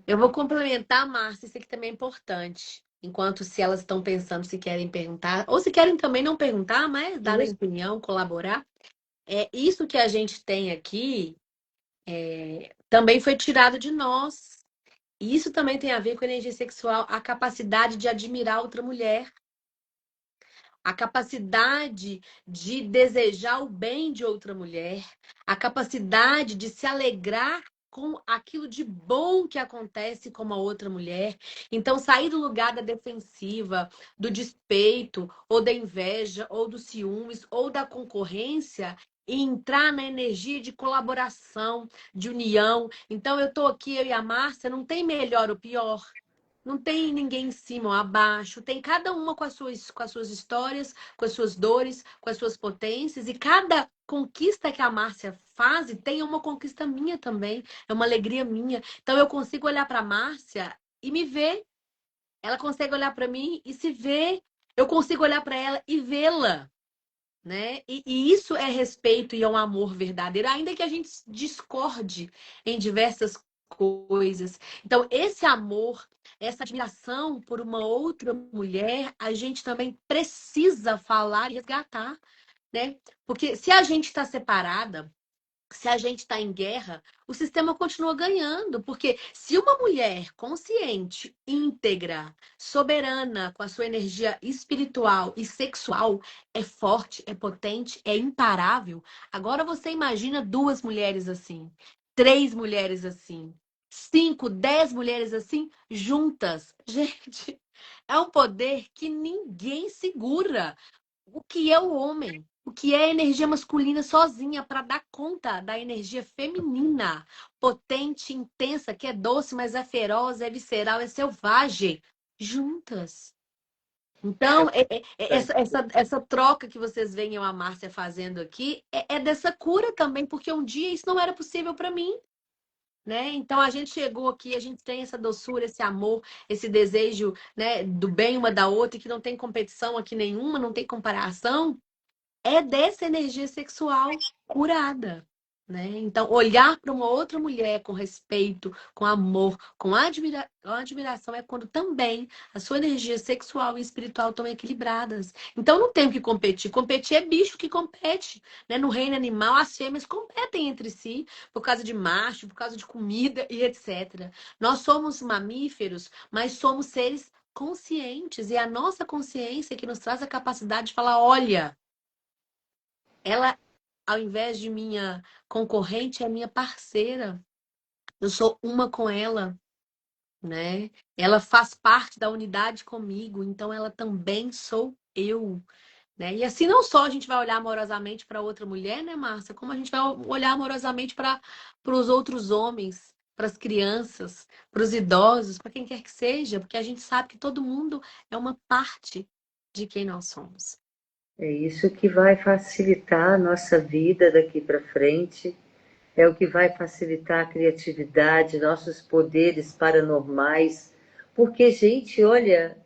Eu vou complementar, Márcia, isso aqui também é importante. Enquanto se elas estão pensando se querem perguntar, ou se querem também não perguntar, mas darem Isso. opinião, colaborar. Isso que a gente tem aqui também foi tirado de nós. E isso também tem a ver com a energia sexual, a capacidade de admirar outra mulher, a capacidade de desejar o bem de outra mulher, a capacidade de se alegrar com aquilo de bom que acontece com uma outra mulher. Então, sair do lugar da defensiva, do despeito, ou da inveja, ou dos ciúmes, ou da concorrência, e entrar na energia de colaboração, de união. Então, eu estou aqui, eu e a Márcia, não tem melhor ou pior. Não tem ninguém em cima ou abaixo, tem cada uma com as suas histórias, com as suas dores, com as suas potências, e cada conquista que a Márcia faz tem uma conquista minha também, é uma alegria minha. Então eu consigo olhar para a Márcia e me ver, ela consegue olhar para mim e se ver, eu consigo olhar para ela e vê-la, né? E isso é respeito e é um amor verdadeiro, ainda que a gente discorde em diversas coisas. Então, esse amor, essa admiração por uma outra mulher, a gente também precisa falar e resgatar, né? Porque se a gente está separada, se a gente está em guerra, o sistema continua ganhando. Porque se uma mulher consciente, íntegra, soberana, com a sua energia espiritual e sexual, é forte, é potente, é imparável, agora você imagina duas mulheres assim, três mulheres assim, 5, 10 mulheres assim, juntas. Gente, é um poder que ninguém segura. O que é o homem? O que é a energia masculina sozinha para dar conta da energia feminina, potente, intensa, que é doce, mas é feroz, é visceral, é selvagem, juntas. Então, essa troca que vocês veem eu e a Márcia fazendo aqui é dessa cura também, porque um dia isso não era possível para mim, né? Então, a gente chegou aqui, a gente tem essa doçura, esse amor, esse desejo, né, do bem uma da outra, e que não tem competição aqui nenhuma, não tem comparação, é dessa energia sexual curada, né? Então, olhar para uma outra mulher com respeito, com amor, com admiração é quando também a sua energia sexual e espiritual estão equilibradas. Então, não tem o que competir. Competir é bicho que compete, né? No reino animal, as fêmeas competem entre si por causa de macho, por causa de comida e etc. Nós somos mamíferos, mas somos seres conscientes, e a nossa consciência que nos traz a capacidade de falar, olha, ela, ao invés de minha concorrente, é minha parceira. Eu sou uma com ela, né? Ela faz parte da unidade comigo, então ela também sou eu, né? E assim não só a gente vai olhar amorosamente para outra mulher, né, Márcia? Como a gente vai olhar amorosamente para os outros homens, para as crianças, para os idosos, para quem quer que seja, porque a gente sabe que todo mundo é uma parte de quem nós somos. É isso que vai facilitar a nossa vida daqui para frente, é o que vai facilitar a criatividade, nossos poderes paranormais. Porque, gente, olha,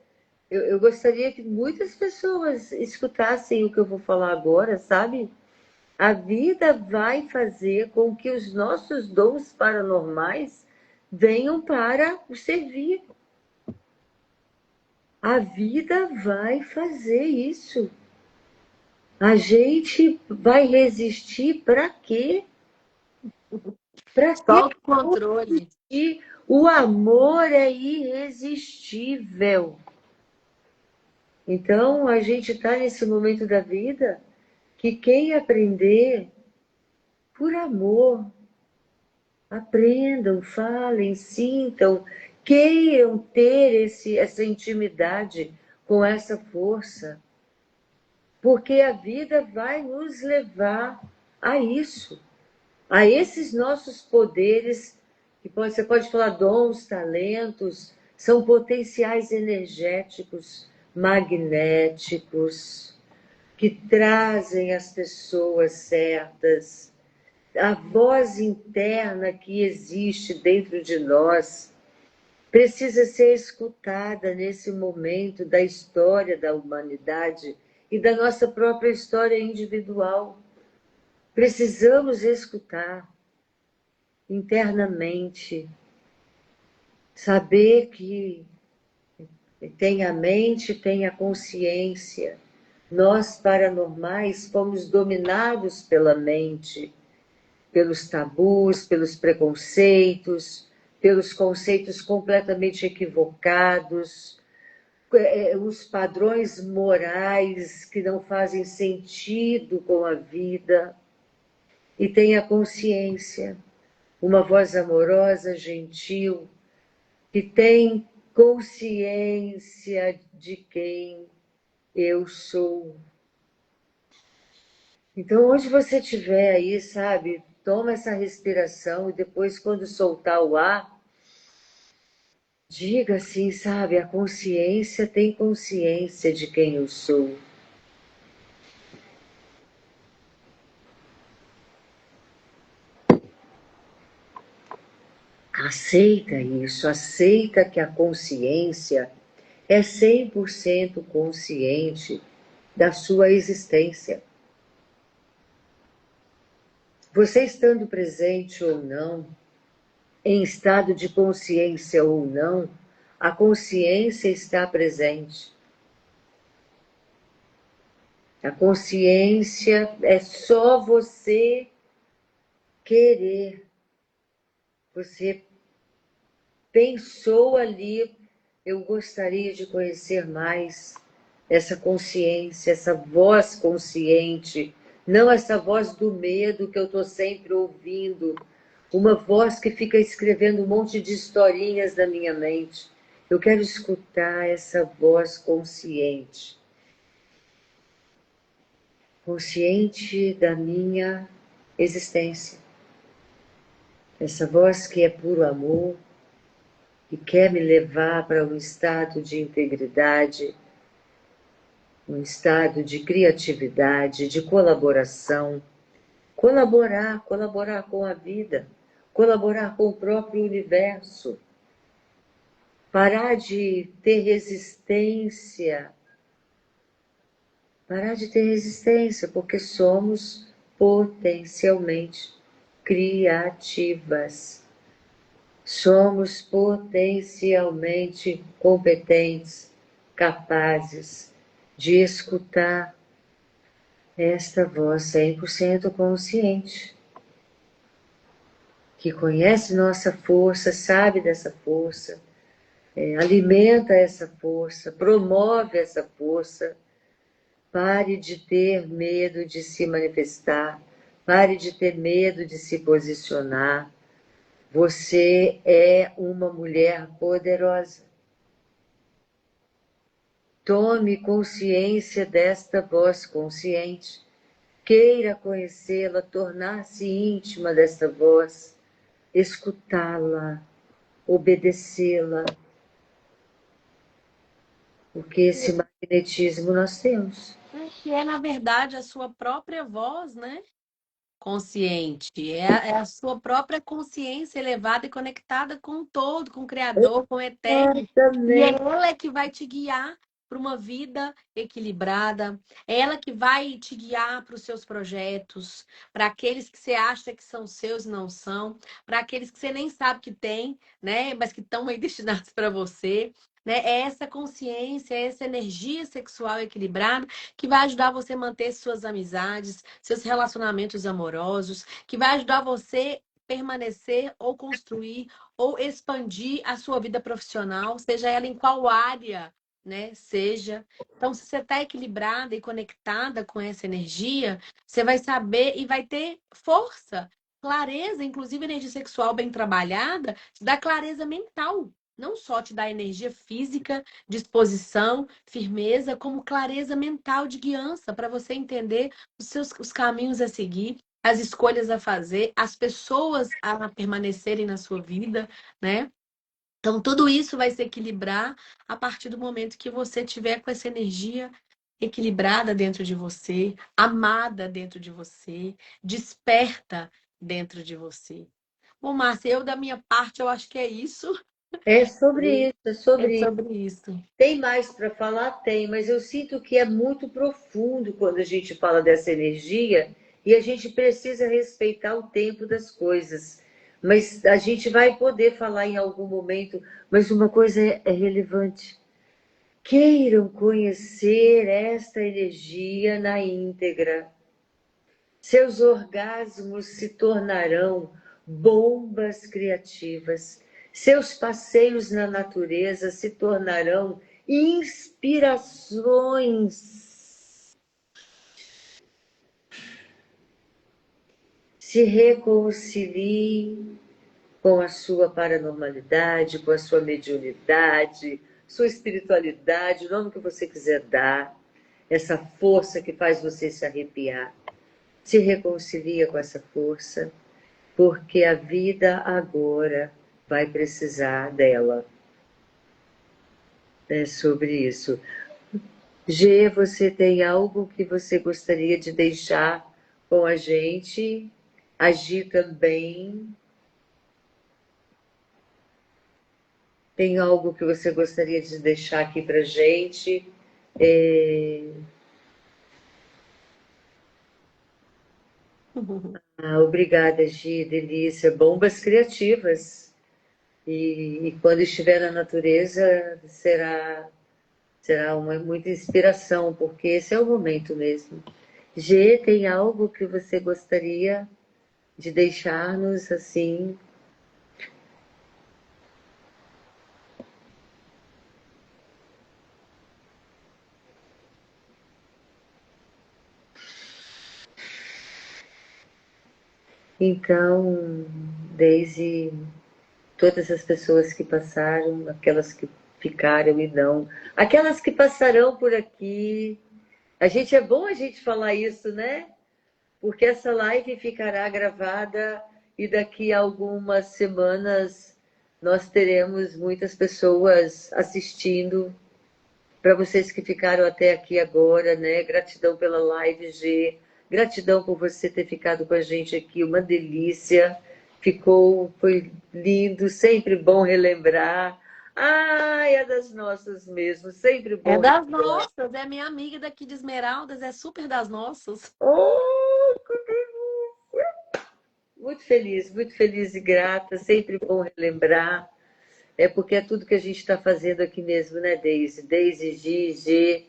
eu gostaria que muitas pessoas escutassem o que eu vou falar agora, sabe? A vida vai fazer com que os nossos dons paranormais venham para o servir. A vida vai fazer isso. A gente vai resistir para quê? Para quê? Só o controle. O amor é irresistível. Então, a gente está nesse momento da vida que quem aprender por amor, aprendam, falem, sintam, queiram ter essa intimidade com essa força, porque a vida vai nos levar a isso, a esses nossos poderes, que você pode falar dons, talentos, são potenciais energéticos, magnéticos, que trazem as pessoas certas, a voz interna que existe dentro de nós precisa ser escutada nesse momento da história da humanidade e da nossa própria história individual. Precisamos escutar internamente, saber que Tem a mente, tem a consciência. Nós, paranormais, fomos dominados pela mente, pelos tabus, pelos preconceitos, pelos conceitos completamente equivocados, os padrões morais que não fazem sentido com a vida. E tem a consciência, uma voz amorosa, gentil, que tem consciência de quem eu sou. Então, onde você estiver aí, sabe, toma essa respiração e depois, quando soltar o ar, diga assim, sabe, a consciência tem consciência de quem eu sou. Aceita isso, aceita que a consciência é 100% consciente da sua existência. Você estando presente ou não, em estado de consciência ou não, a consciência está presente. A consciência é só você querer. Você pensou ali, eu gostaria de conhecer mais essa consciência, essa voz consciente, não essa voz do medo que eu estou sempre ouvindo, uma voz que fica escrevendo um monte de historinhas na minha mente. Eu quero escutar essa voz consciente, consciente da minha existência. Essa voz que é puro amor, que quer me levar para um estado de integridade, um estado de criatividade, de colaboração. Colaborar com a vida, colaborar com o próprio universo. Parar de ter resistência. Parar de ter resistência, porque somos potencialmente criativas. Somos potencialmente competentes, capazes de escutar esta voz 100% consciente, que conhece nossa força, sabe dessa força, alimenta essa força, promove essa força. Pare de ter medo de se manifestar, pare de ter medo de se posicionar. Você é uma mulher poderosa. Tome consciência desta voz consciente. Queira conhecê-la, tornar-se íntima desta voz, escutá-la, obedecê-la. Porque esse magnetismo nós temos. Que é, na verdade, a sua própria voz, né? Consciente. É a sua própria consciência elevada e conectada com o todo, com o Criador, com o Eterno. E é Também. ela que vai te guiar para uma vida equilibrada. É ela que vai te guiar para os seus projetos, para aqueles que você acha que são seus e não são, para aqueles que você nem sabe que tem, né? Mas que estão aí destinados para você. Né? É essa consciência, é essa energia sexual equilibrada que vai ajudar você a manter suas amizades, seus relacionamentos amorosos, que vai ajudar você permanecer ou construir ou expandir a sua vida profissional, seja ela em qual área, né, seja. Então, se você está equilibrada e conectada com essa energia, você vai saber e vai ter força, clareza, inclusive energia sexual bem trabalhada, te dá clareza mental. Não só te dá energia física, disposição, firmeza, como clareza mental de guiança para você entender os caminhos a seguir, as escolhas a fazer, as pessoas a permanecerem na sua vida, né? Então, tudo isso vai se equilibrar a partir do momento que você tiver com essa energia equilibrada dentro de você, amada dentro de você, desperta dentro de você. Bom, Márcia, eu da minha parte, eu acho que é isso. É sobre isso, é É sobre isso. sobre isso. Tem mais para falar? Tem, mas eu sinto que é muito profundo quando a gente fala dessa energia e a gente precisa respeitar o tempo das coisas. Mas a gente vai poder falar em algum momento, mas uma coisa é relevante. queiram conhecer esta energia na íntegra. Seus orgasmos se tornarão bombas criativas. Seus passeios na natureza se tornarão inspirações. Se reconcilie com a sua paranormalidade, com a sua mediunidade, sua espiritualidade, o nome que você quiser dar, essa força que faz você se arrepiar. Se reconcilia com essa força, porque a vida agora vai precisar dela. É sobre isso. G, você tem algo que você gostaria de deixar com a gente? Agir também. Tem algo que você gostaria de deixar aqui para a gente? Obrigada, Gi, delícia. Bombas criativas. E quando estiver na natureza, será muita inspiração, porque esse é o momento mesmo. G, tem algo que você gostaria de deixar-nos assim? Então, Daisy, todas as pessoas que passaram, aquelas que ficaram e não, aquelas que passarão por aqui. É bom a gente falar isso, né? Porque essa live ficará gravada e daqui a algumas semanas nós teremos muitas pessoas assistindo. Para vocês que ficaram até aqui agora, né? Gratidão pela live, G. Gratidão por você ter ficado com a gente aqui, uma delícia. Foi lindo, sempre bom relembrar. Ai, é das nossas mesmo, sempre É bom das relembrar. nossas, é minha amiga daqui de Esmeraldas, é super das nossas. Oh, muito feliz e grata, sempre bom relembrar. É porque é tudo que a gente está fazendo aqui mesmo, né, Deise? Deise, Gigi,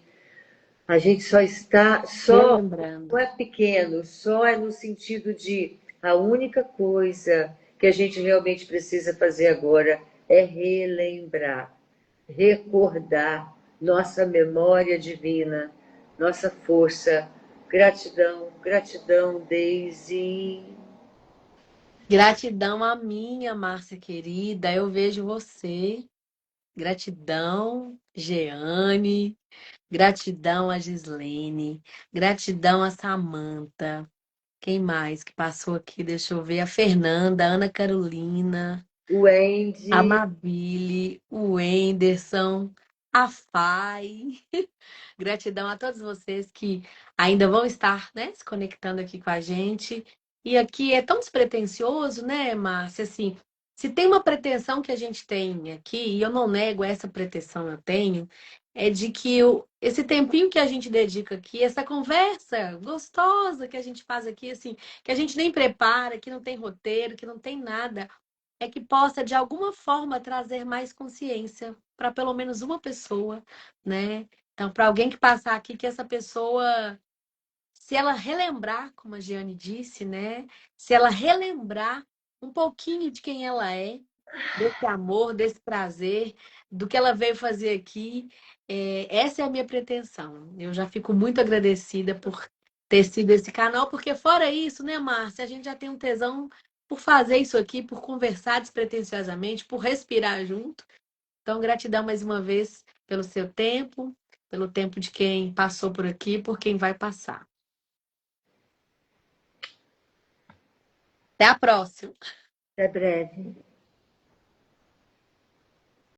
a gente só não Relembrando. é pequeno, só é no sentido de a única coisa que a gente realmente precisa fazer agora é relembrar, recordar nossa memória divina, nossa força. Gratidão, gratidão, Deise. Gratidão a minha, Márcia querida. Eu vejo você. Gratidão, Jeane. Gratidão a Gislene. Gratidão a Samanta. Quem mais que passou aqui? Deixa eu ver. A Fernanda, a Ana Carolina, a Wendy, Mabile, o Wenderson, a Fai. Gratidão a todos vocês que ainda vão estar, né, se conectando aqui com a gente. E aqui é tão despretensioso, né, Márcia? Assim, se tem uma pretensão que a gente tem aqui, e eu não nego essa pretensão, eu tenho, é de que esse tempinho que a gente dedica aqui, essa conversa gostosa que a gente faz aqui, assim, que a gente nem prepara, que não tem roteiro, que não tem nada, é que possa, de alguma forma, trazer mais consciência para pelo menos uma pessoa, né? Então, para alguém que passar aqui, que essa pessoa, se ela relembrar, como a Giane disse, né? Se ela relembrar um pouquinho de quem ela é, desse amor, desse prazer, do que ela veio fazer aqui, essa é a minha pretensão. Eu já fico muito agradecida por ter sido esse canal, porque fora isso, né, Márcia, a gente já tem um tesão por fazer isso aqui, por conversar despretensiosamente, por respirar junto. Então, gratidão mais uma vez pelo seu tempo, pelo tempo de quem passou por aqui, por quem vai passar. Até a próxima. até breve.